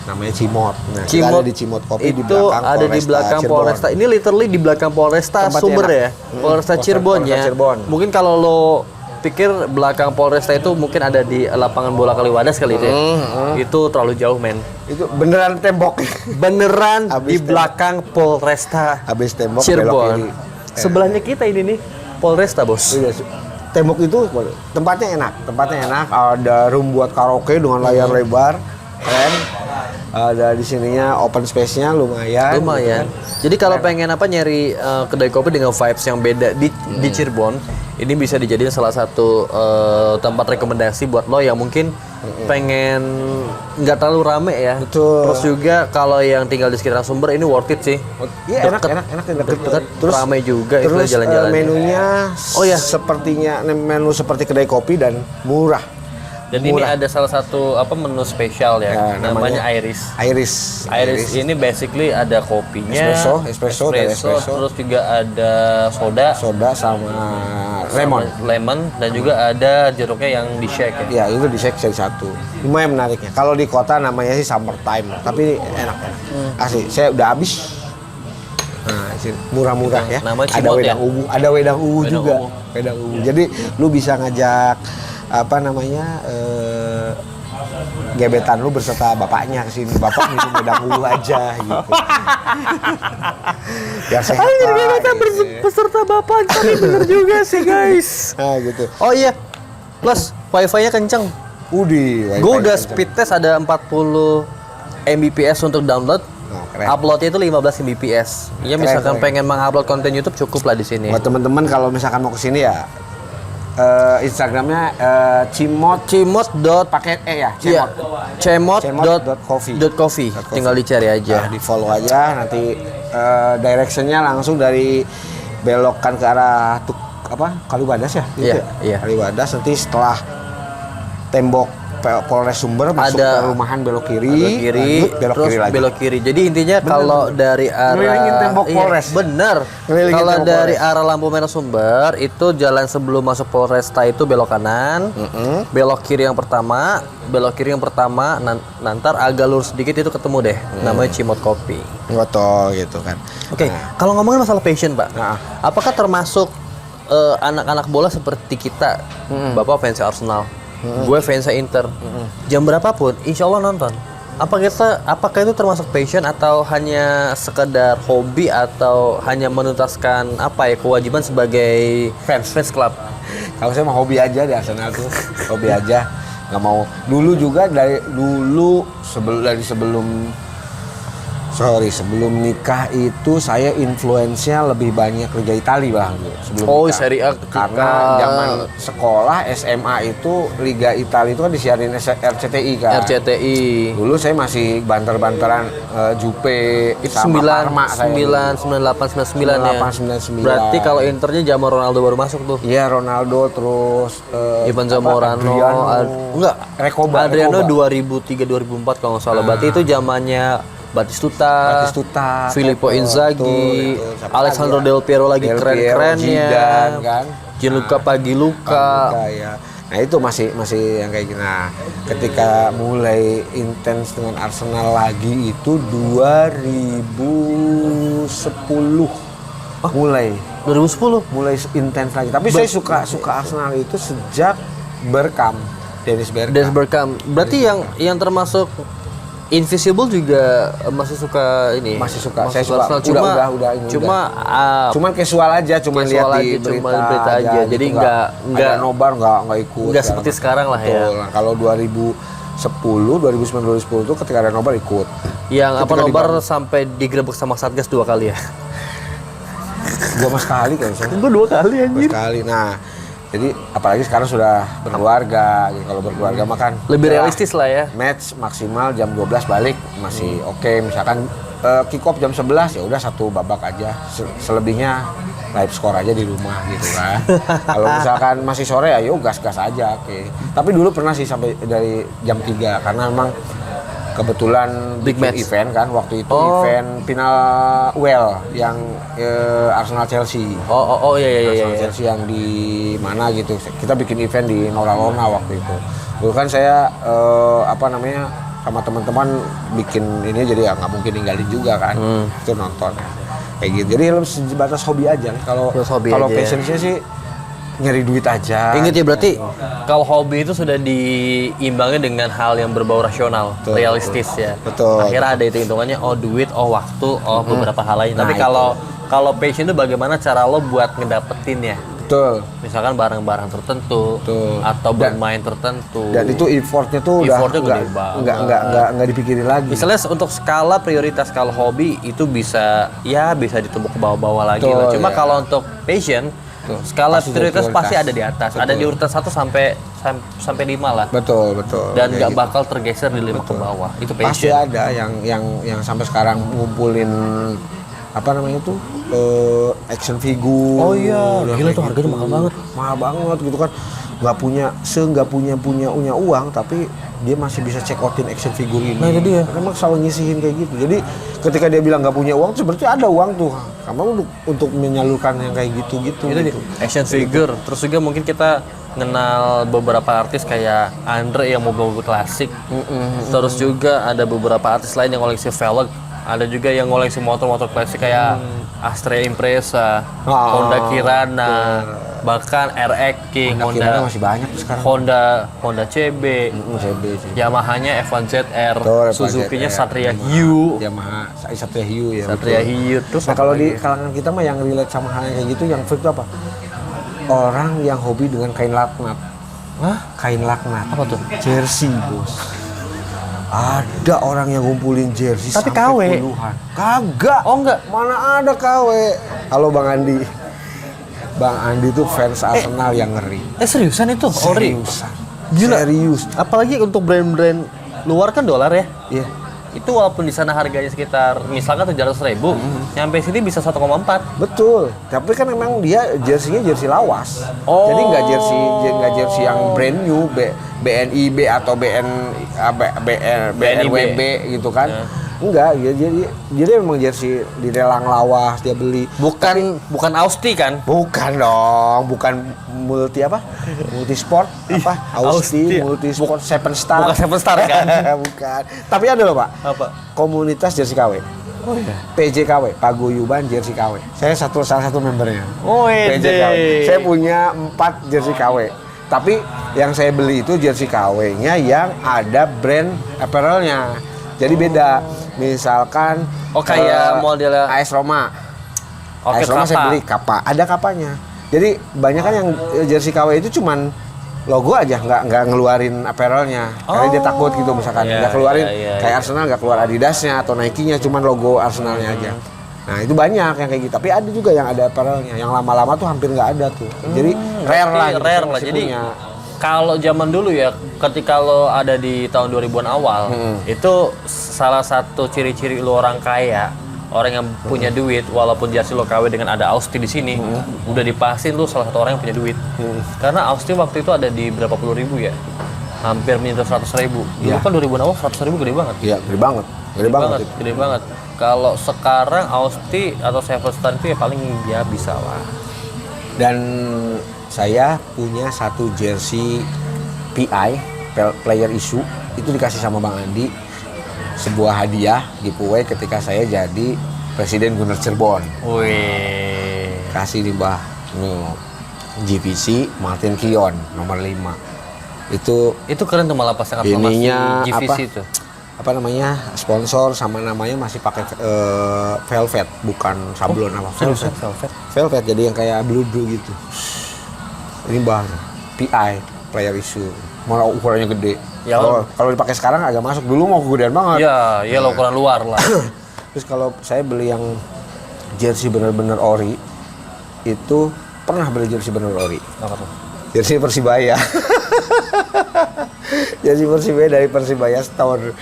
namanya Cimot. Nah, Cimot ada di Cimot Kopi itu di belakang ada di belakang Polresta. Ini literally di belakang Polresta Sumber ya. Polresta Cirebon ya. Mungkin kalau lo pikir belakang Polresta itu mungkin ada di lapangan bola Kaliwadas kali itu. Itu terlalu jauh, men. Itu beneran tembok. Beneran Habis di belakang Polresta Habis tembok belok Cirebon. kiri. Sebelahnya kita ini nih Polresta, Bos. Iya, tembok itu tempatnya enak, ada room buat karaoke dengan layar lebar, keren. Ada di sininya open space-nya lumayan. Lumayan. Jadi kalau pengen nyari kedai kopi dengan vibes yang beda di Cirebon, ini bisa dijadiin salah satu tempat rekomendasi buat lo yang mungkin pengen nggak terlalu rame ya. Betul. Terus juga kalau yang tinggal di sekitar Sumber ini worth it sih. Iya, enak, Deket, Terus ramai juga itu terus jalan-jalan. menunya ya. sepertinya menu seperti kedai kopi dan murah. Dan ini ada salah satu menu spesial ya, namanya Iris. Iris ini basically ada kopinya, espresso, terus juga ada soda sama lemon dan juga ada jeruknya yang di shake ya. Ya, itu di shake jadi satu. Lumayan menariknya. Kalau di kota namanya sih summertime, tapi enak. Asli, saya udah habis. Nah, murah-murah ya. Nama ada Cimot wedang ya? ungu, ada wedang ungu juga. Ungu. Wedang ungu. Jadi lu bisa ngajak gebetan lu berserta bapaknya ke sini. Bapak minum wedang ungu aja gitu. Biar sehat. Gebetan beserta bapak, tapi bener juga sih guys. Nah, gitu. Oh iya, plus wifi-nya kenceng. Gue udah speed test ada 40 Mbps untuk download. Keren. Uploadnya itu 15 Mbps. Ya misalkan pengen mengupload konten YouTube cukup lah di sini. Buat teman-teman kalau misalkan mau ke sini ya Instagramnya cimot pakai ya cemot.coffee. Tinggal dicari aja. Di follow aja, nanti directionnya langsung dari belokan ke arah Kaliwadas ya gitu. Iya. Kaliwadas, nanti setelah tembok Polres Sumber masuk ke rumahan belok kiri, terus kiri lagi. belok kiri. Jadi intinya kalau dari ngelilingin arah tembok Polres. Bener. Kalau dari arah lampu merah Sumber itu jalan sebelum masuk Polresta itu belok kanan, belok kiri yang pertama, nanti agak lurus sedikit itu ketemu deh. Namanya Cimot Kopi. Ngotot gitu kan. Oke, kalau ngomongin masalah passion, Pak, apakah termasuk anak-anak bola seperti kita, Bapak fans Arsenal, gue fans Inter, jam berapapun, insya Allah nonton. Apakah itu termasuk passion atau hanya sekedar hobi atau hanya menuntaskan kewajiban sebagai fans klub? Kalau saya mah hobi aja di Arsenal tuh, hobi aja, nggak mau. Dulu juga sebelum nikah itu saya influence-nya lebih banyak Liga Italia bang. Sebelum nikah. Serie A karena zaman sekolah SMA itu Liga Italia itu kan disiarin RCTI kan. RCTI. Dulu saya masih banter-banteran Jupe sama Parma. 98, 99 ya. 99. Berarti kalau Internya zaman Ronaldo baru masuk tuh. Iya, Ronaldo, terus Ivan Zamorano, Adriano 2003 2004 kalau nggak salah. Berarti itu zamannya Batistuta, Filippo Inzaghi, Alessandro Del Piero lagi keren-kerennya, kan? Gianluca Pagliuca. Ya. Nah itu masih yang kayak gini. Nah, ketika mulai intens dengan Arsenal lagi itu 2010 mulai intens lagi. Tapi saya suka Arsenal itu sejak Dennis Bergkamp. Berarti yang termasuk Invisible juga masih suka ini. Masih suka. Saya suka. Cuman casual aja, lihat di berita aja. Jadi enggak nobar, enggak ikut. Enggak seperti sekarang lah ya. Nah, kalau 2009 2010 itu ketika ada nobar ikut. Yang nobar sampai digerebek sama Satgas 2 kali ya. 2 sekali kan saya. Gue 2 kali anjir. 2 sekali. Nah, jadi apalagi sekarang sudah berkeluarga, gitu. Kalau berkeluarga mah kan lebih realistis lah ya. Match maksimal jam 12 balik masih oke. Misalkan kick off jam 11 ya udah 1 babak aja. Selebihnya live score aja di rumah gitu kan. Kalau misalkan masih sore ya yuk gas-gas aja, oke. Tapi dulu pernah sih sampai dari jam 3 karena memang kebetulan big match event kan waktu itu event final yang Arsenal Chelsea. Iya. Chelsea yang di mana gitu. Kita bikin event di Nora waktu itu. Dulu kan saya sama teman-teman bikin ini jadi ya nggak mungkin ninggalin juga kan. Itu nonton kayak gitu. Jadi sebatas hobi aja. Kalau passion saya sih nyari duit aja. Ingat ya berarti kalau hobi itu sudah diimbangi dengan hal yang berbau rasional, Betul, realistis ya. betul. Akhirnya ada hitungannya, oh duit, oh waktu, oh beberapa hal lain. Nah, Tapi kalau passion itu bagaimana cara lo buat ngedapetinnya? Betul. Misalkan barang-barang tertentu Betul. atau bermain tertentu. Dan itu effortnya tuh udah Effortnya gede banget. nggak dipikirin lagi. Misalnya untuk skala prioritas kalau hobi itu bisa ditumbuk ke bawah-bawah lagi Betul, lah. Cuma ya. kalau untuk passion, skala Pasti prioritas prioritas. pasti ada di atas. Ada di urutan 1 sampai 5 lah. Betul. Dan Kayak nggak gitu. bakal tergeser di 5 ke bawah. Itu Pasti passion. ada yang sampai sekarang ngumpulin apa namanya tuh action figure. Oh iya, dan gila kayak tuh harganya gitu. mahal banget. Mahal banget gitu kan. Nggak punya uang, tapi dia masih bisa check outin action figure ini. Nah, itu dia. Memang selalu nyisihin kayak gitu. Jadi ketika dia bilang nggak punya uang, tuh berarti ada uang tuh. Kamu untuk menyalurkan yang kayak gitu-gitu. Itu dia. Action figure. Terus juga mungkin kita kenal beberapa artis kayak Andre yang mobil-mobil klasik. Terus juga ada beberapa artis lain yang koleksi velg. Ada juga yang koleksi motor-motor klasik kayak Astrea Impreza, Honda Kirana, bahkan RX King, Honda masih banyak tuh sekarang. Honda CB, CB. Yamaha-nya F1ZR, Betul, F1ZR. Suzuki-nya Satria Hiu, Yamaha Satria Hiu ya. Satria betul. Hiu. Terus Nah apa kalau lagi? di kalangan kita mah yang relate sama hal yang kayak gitu, yang freak itu apa? Orang yang hobi dengan kain laknat. Hah? Kain laknat. Apa tuh? Jersey, bos. Ada orang yang ngumpulin jersey Tapi KW. sampai puluhan. Kagak. Oh, enggak? Mana ada KW. Halo Bang Andi. Bang Andi tuh fans Arsenal yang ngeri. Seriusan itu? Ori? Seriusan. Gila. Serius. Apalagi untuk brand-brand luar kan dolar ya? Iya. Itu walaupun di sana harganya sekitar misalkan 700.000, nyampe sini bisa 1,4. Betul, tapi kan memang dia jersey-nya jersey lawas. Oh. Jadi nggak jersey yang brand new, BNIB atau BNWB gitu kan. Ya. Enggak, jadi memang jersey di lelang lawas dia beli. Bukan Austi kan? Bukan dong, bukan multi apa? Multisport apa? Austi. Austi, multisport, Seven Star. Bukan Seven Star kan? Bukan. Tapi ada loh, Pak. Apa? Komunitas jersey KW. Oh iya. PJKW, Paguyuban Jersey KW. Saya salah satu membernya. Oh PJKW. Saya punya 4 jersey KW. Tapi yang saya beli itu jersey KW-nya yang ada brand apparel-nya. Jadi beda. Misalkan kayak model AS Roma. Oke, AS Roma saya Kappa. beli Kappa, ada kapanya. Jadi banyak kan yang jersey KW itu cuman logo aja, nggak ngeluarin apparelnya. Karena dia takut gitu misalkan Iya, nggak keluarin iya, kayak Arsenal nggak keluar Adidasnya atau Nike-nya, cuman logo Arsenalnya aja. Nah itu banyak yang kayak gitu. Tapi ada juga yang ada apparelnya. Yang lama-lama tuh hampir nggak ada tuh. Jadi rare lah. Gitu, Rare saya lah. masih Jadi punya. kalau zaman dulu ya, ketika lo ada di tahun 2000-an awal, itu salah satu ciri-ciri lo orang kaya, orang yang punya duit, walaupun jersey lo KW dengan ada Austi di sini, udah dipastiin lo salah satu orang yang punya duit. Karena Austi waktu itu ada di berapa puluh ribu ya, hampir menyentuh 100.000. Dulu Iya. kan 2000-an awal 100.000 gede banget. Iya, gede banget. Gede banget. itu. Gede banget. Kalau sekarang Austi atau Seven Star itu ya paling ya bisa lah. Dan saya punya satu jersey PI, player issue, itu dikasih sama Bang Andi, sebuah hadiah giveaway ketika saya jadi Presiden Gunner Cirebon. Wih. Kasih di bawah GVC Martin Kion nomor 5. Itu Itu keren tuh malah pas yang ininya GVC apa? itu. Apa namanya? Sponsor sama namanya masih pakai velvet, bukan sablon apa. Velvet. Velvet. Velvet, jadi yang kayak blue gitu. Ini bahan PI, player issue. Malah ukurannya gede. Ya, Kalau dipakai sekarang agak masuk. Dulu mau kegedean banget. Ya, ya lo ukuran luar lah. Terus kalau saya beli yang jersey bener-bener ori, itu pernah beli jersey bener ori. Apa tuh? Jersey Persibaya. Jersey Persibaya dari Persibaya setahun.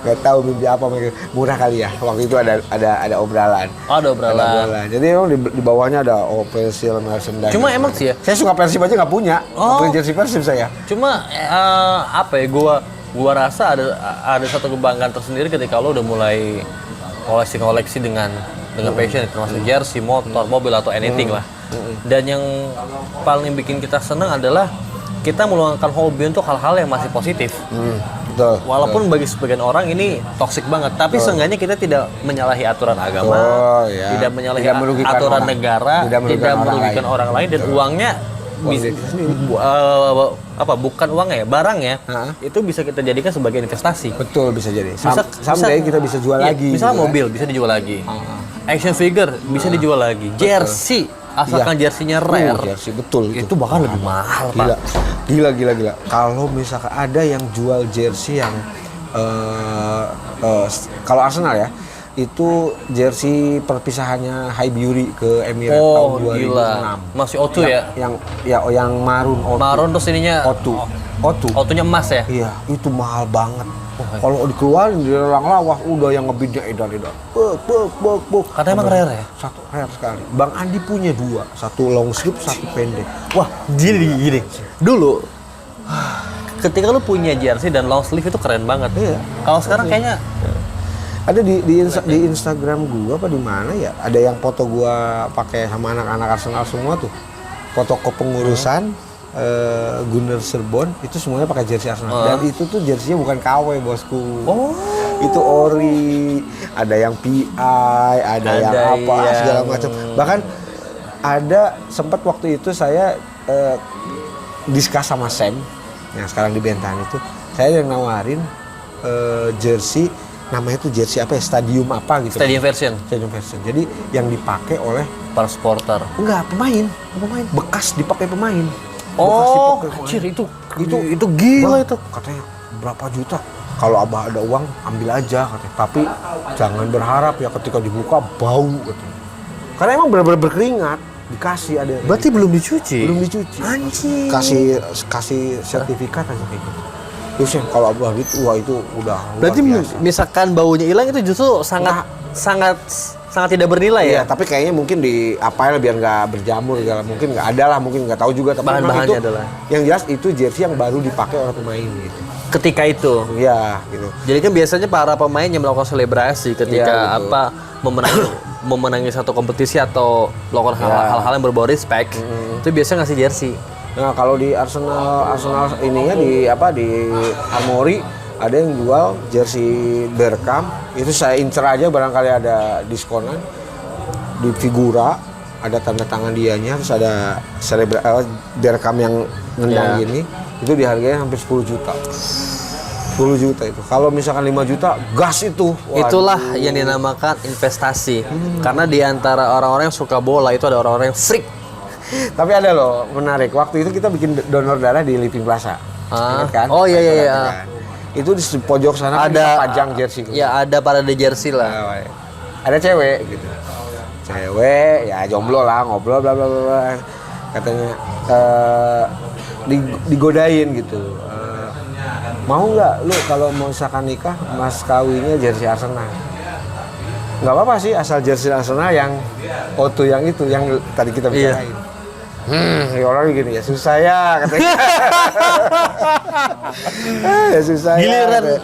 Gak tahu mimpi apa mereka. Murah kali ya. Waktu itu ada obrolan. Oh, ada obrolan. Jadi emang di bawahnya ada official merchandise. Cuma emang sih ya. Saya suka Persib aja nggak punya. Oh. Punya jersey Persib saya. Cuma apa ya? Gua rasa ada satu kebanggaan tersendiri ketika lo udah mulai koleksi dengan passion, termasuk jersey, motor, mobil atau anything lah. Dan yang paling bikin kita senang adalah kita meluangkan hobi untuk hal-hal yang masih positif. Betul. Walaupun bagi sebagian orang ini toksik banget, tapi seenggaknya kita tidak menyalahi aturan agama, ya. tidak menyalahi Tidak merugikan aturan orang. negara, tidak merugikan orang lain dan uangnya bukan uangnya ya, barangnya itu bisa kita jadikan sebagai investasi. Betul, bisa jadi. Bisa- Someday kita bisa jual Iya, lagi. misalnya gitu kan. mobil bisa dijual lagi, action figure bisa dijual lagi, jersey asalkan jersinya rare Jersey, betul itu bahkan lebih mahal Gila. Pak. Gila. Kalau misalkan ada yang jual jersey yang kalau Arsenal ya, itu jersey perpisahannya Highbury ke Emirates tahun 2006. Gila, masih O2 ya, Yang marun O2. marun terus ininya O2. O2-nya emas ya. Iya, itu mahal banget. Kalau dikeluarin di lelang lawas, udah yang ngebidnya edan-edan. Buk. Katanya emang rare ya? Satu rare sekali. Bang Andi punya 2, satu long sleeve, satu pendek. Wah, gini. Dulu ketika lu punya jersey dan long sleeve itu keren banget. Iya. Kalau sekarang kayaknya Ada di Instagram gua apa di mana ya? Ada yang foto gua pakai sama anak-anak Arsenal semua tuh. Foto kepengurusan Gunnar Serbon itu semuanya pakai jersey Arsenal. Dan itu tuh jerseynya bukan KW, bosku. Oh. Itu ori. Ada yang PI, ada yang apa segala macam. Bahkan ada sempat waktu itu saya diskus sama Sam yang sekarang di Bentahan itu. Saya yang nawarin jersey, namanya tuh jersey apa ya, stadium apa gitu. stadium version Stadium version. Jadi yang dipakai oleh para supporter. pemain. Bekas dipakai pemain. Oh, Bekas dipakai pemain. anjir itu gila Bang, itu. katanya berapa juta? Kalau Abah ada uang ambil aja katanya. Tapi jangan berharap ya ketika dibuka bau katanya. Karena emang benar-benar berkeringat, dikasih ada. Berarti belum dicuci. Belum dicuci. Anjir. Kasih sertifikat aja kayak gitu. Terus ya kalau Abah gitu, wah itu udah Berarti luar biasa. misalkan baunya hilang itu justru sangat tidak bernilai Iya, ya. tapi kayaknya mungkin di apain biar nggak berjamur segala, mungkin nggak ada lah, mungkin nggak tahu juga. Tapi memang Bahan-bahannya itu, adalah. yang jelas itu jersey yang baru dipakai oleh pemain gitu. Ketika itu. Iya, gitu. Jadi kan biasanya para pemain yang melakukan selebrasi ketika Iya, betul. memenangi satu kompetisi atau melakukan hal-hal yang berbau respect, itu biasanya ngasih jersey. Nah kalau di Arsenal ininya di Armory ada yang jual jersey Bergkamp, itu saya incer aja barangkali ada diskonan. Di figura ada tanda tangan dianya, terus ada Bergkamp yang nendang gini, itu diharganya hampir 10 juta. 10 juta itu. Kalau misalkan 5 juta, gas itu. Waduh. Itulah yang dinamakan investasi. Karena di antara orang-orang yang suka bola itu ada orang-orang yang freak. Tapi ada loh, menarik. Waktu itu kita bikin donor darah di Living Plaza. Ingat kan? Oh iya. Kan? Itu di pojok sana kan kita pajang jersey. Ya ada parade jersey lah. Ada cewek gitu. Cewek ya jomblo lah, ngobrol bla bla bla. Katanya digodain gitu. Mau nggak lu kalau mau misalkan nikah mas kawinnya jersey Arsenal? Nggak apa-apa sih asal jersey Arsenal yang O2 yang itu yang tadi kita bicarain. Ya orang gini ya susah ya katanya. Ya susah Giliran ya.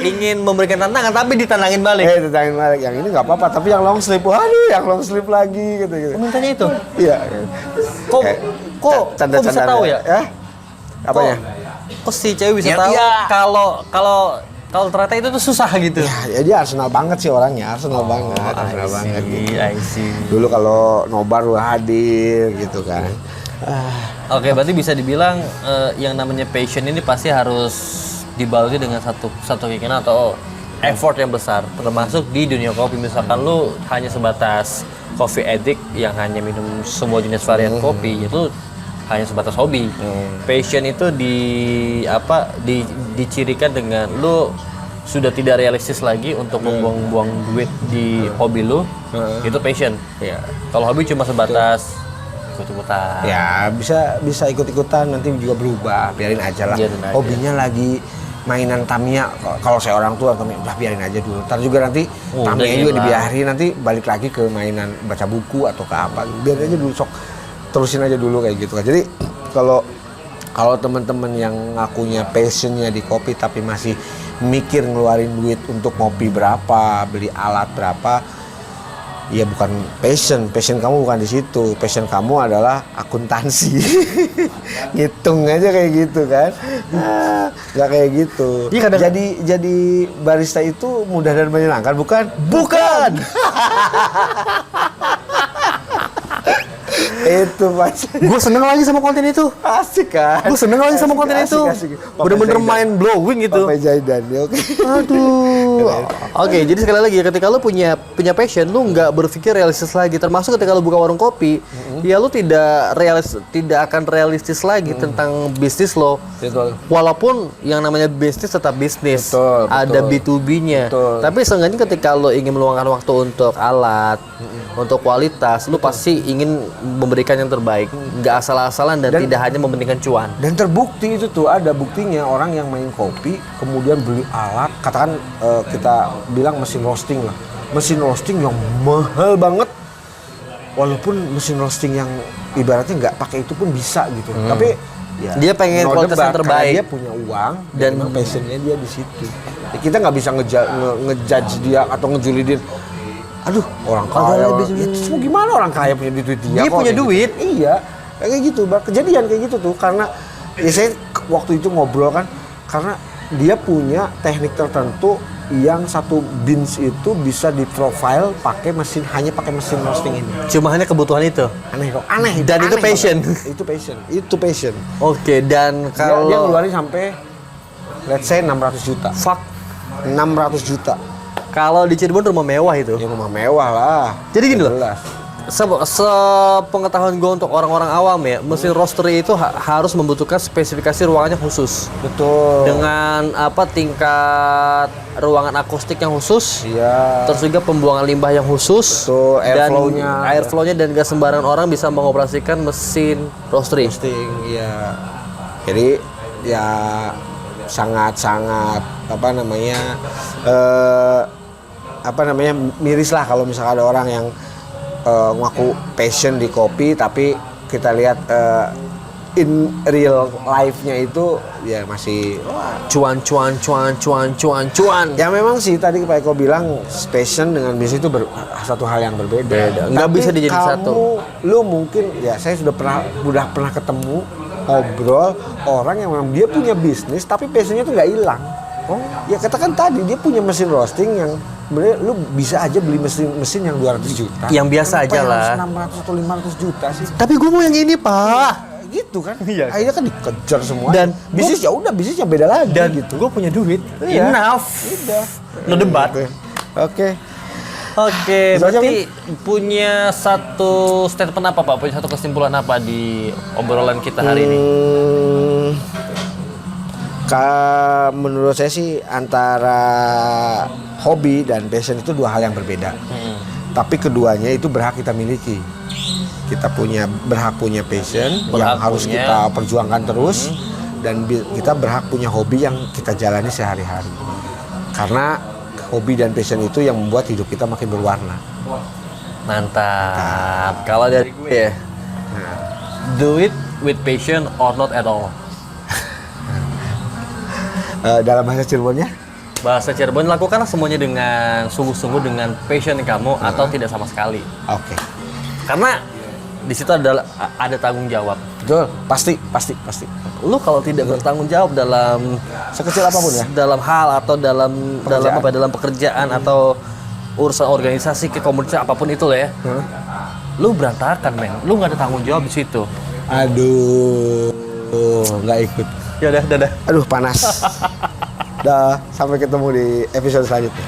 ingin memberikan tantangan tapi ditantangin balik. Tentangin balik yang ini nggak apa-apa tapi yang long sleeve, waduh yang long sleeve lagi gitu. Mintanya itu. Iya. Kok bisa tahu ya? Apanya? Kok si cewek bisa Ya, tahu iya. kalau ternyata itu tuh susah gitu. Ya dia Arsenal banget sih orangnya, Arsenal banget, Arsenal banget. Gitu. I see. Dulu kalau nobar udah hadir gitu kan. Oke, berarti bisa dibilang yang namanya passion ini pasti harus dibalut dengan satu keinginan atau effort yang besar, termasuk di dunia kopi. Misalkan lu hanya sebatas coffee addict yang hanya minum semua jenis varian kopi, itu hanya sebatas hobi. Passion itu dicirikan dengan lu sudah tidak realistis lagi untuk membuang-buang duit di hobi lu, itu passion. Ya. Kalau hobi cuma sebatas ikut-ikutan. Ya bisa ikut-ikutan nanti juga berubah, biarin aja lah. Biarin aja. Hobinya lagi mainan Tamiya, kalau saya orang tua Tamiya udah biarin aja dulu. Ntar juga nanti Tamiya juga dibiarin, nanti balik lagi ke mainan baca buku atau ke apa. Biarin aja dulu, sok terusin aja dulu kayak gitu kan. Jadi kalau teman-teman yang ngakunya passionnya di kopi tapi masih mikir ngeluarin duit untuk ngopi berapa, beli alat berapa, ya bukan passion kamu bukan di situ. Passion kamu adalah akuntansi. Ngitung aja kayak gitu kan. Nggak kayak gitu. Iya, Jadi barista itu mudah dan menyenangkan, bukan? Bukan. Itu Mas. Gue seneng lagi sama konten itu. Asik kan? Gue seneng lagi sama konten itu. Asik. Bener-bener mind blowing gitu. Papai Zaidan, ya oke. Aduh. Oke, jadi sekali lagi ketika lu punya passion, lu nggak berpikir realistis lagi. Termasuk ketika lu buka warung kopi, ya lu tidak akan realistis lagi tentang bisnis lo. Betul. Walaupun yang namanya bisnis tetap bisnis, Betul, ada betul. B2B-nya. Betul. Tapi seenggaknya ketika lo ingin meluangkan waktu untuk alat, untuk kualitas, lu pasti ingin memberikan yang terbaik, nggak asal-asalan dan tidak hanya mementingkan cuan. Dan terbukti itu tuh, ada buktinya orang yang main kopi kemudian beli alat, katakan kita bilang mesin roasting lah, mesin roasting yang mahal banget, walaupun mesin roasting yang ibaratnya nggak pakai itu pun bisa gitu, tapi ya, Dia pengen no kualitas yang debat, terbaik. karena dia punya uang dan Dan- memang passionnya dia di situ. Ya, kita nggak bisa ngejudge dia atau ngejulidin. Aduh, orang kaya. Ya, terus mau gimana orang kaya punya duit Dia kok, punya kayak duit. Gitu. Iya, kayak gitu. Kejadian kayak gitu tuh karena ya saya waktu itu ngobrol kan, karena dia punya teknik tertentu yang satu beans itu bisa di-profile hanya pakai mesin roasting ini. Cuma hanya kebutuhan itu. Aneh kok, aneh. Dan itu aneh passion. banget. Itu passion. Oke, dan Dia kalau ngeluarin sampai let's say 600 juta. fuck, 600 juta. kalau di Cirebon rumah mewah itu. Ya rumah mewah lah. Jadi gini loh. Jelas. Sepengetahuan gue untuk orang-orang awam ya, mesin roastery itu harus membutuhkan spesifikasi ruangannya khusus. Betul. Dengan tingkat ruangan akustik yang khusus. Iya. Terus juga pembuangan limbah yang khusus. Betul, dan airflow-nya. airflow-nya dan gak sembarang orang bisa mengoperasikan mesin roastery. Roasting, iya. Jadi ya sangat-sangat miris lah kalau misalkan ada orang yang ngaku passion di kopi tapi kita lihat in real life-nya itu ya masih Cuan. ya memang sih tadi Pak Eko bilang passion dengan bisnis itu satu hal yang berbeda. Nggak Tapi bisa dijadiin satu. Lu mungkin ya saya sudah pernah ketemu ngobrol orang yang memang dia punya bisnis tapi passionnya tuh nggak hilang. Oh, ya katakan tadi dia punya mesin roasting yang sebenarnya lu bisa aja beli mesin yang 200 juta. Yang biasa Kenapa aja yang lah. harus 600 atau 500 juta sih. Tapi gue mau yang ini, Pak. Gitu kan? Iya. Akhirnya kan dikejar semua. Dan bisnis ya udah bisnisnya beda lagi gitu. gue punya duit. Iya. Enough. Udah. No debat. Oke. Oke, Bisa aja, berarti punya satu statement apa Pak? Punya satu kesimpulan apa di obrolan kita hari ini? Menurut saya sih antara hobi dan passion itu dua hal yang berbeda. Tapi keduanya itu berhak kita miliki. Kita berhak punya passion yang harus kita perjuangkan terus, dan kita berhak punya hobi yang kita jalani sehari-hari. Karena hobi dan passion itu yang membuat hidup kita makin berwarna. Mantap. Kalau dari gue ya, do it with passion or not at all. Dalam bahasa Cirebonnya? Bahasa Cirebon, lakukanlah semuanya dengan sungguh-sungguh dengan passion kamu atau tidak sama sekali. Oke. Karena di situ ada tanggung jawab. Betul, pasti. Lu kalau tidak bertanggung jawab dalam Sekecil apapun ya. dalam hal atau dalam pekerjaan atau urusan organisasi ke komunitas apapun itu lah ya. Lu berantakan, men. Lu nggak ada tanggung jawab di situ. Aduh, nggak ikut. Ya udah, dadah. Aduh, panas. Dah, sampai ketemu di episode selanjutnya.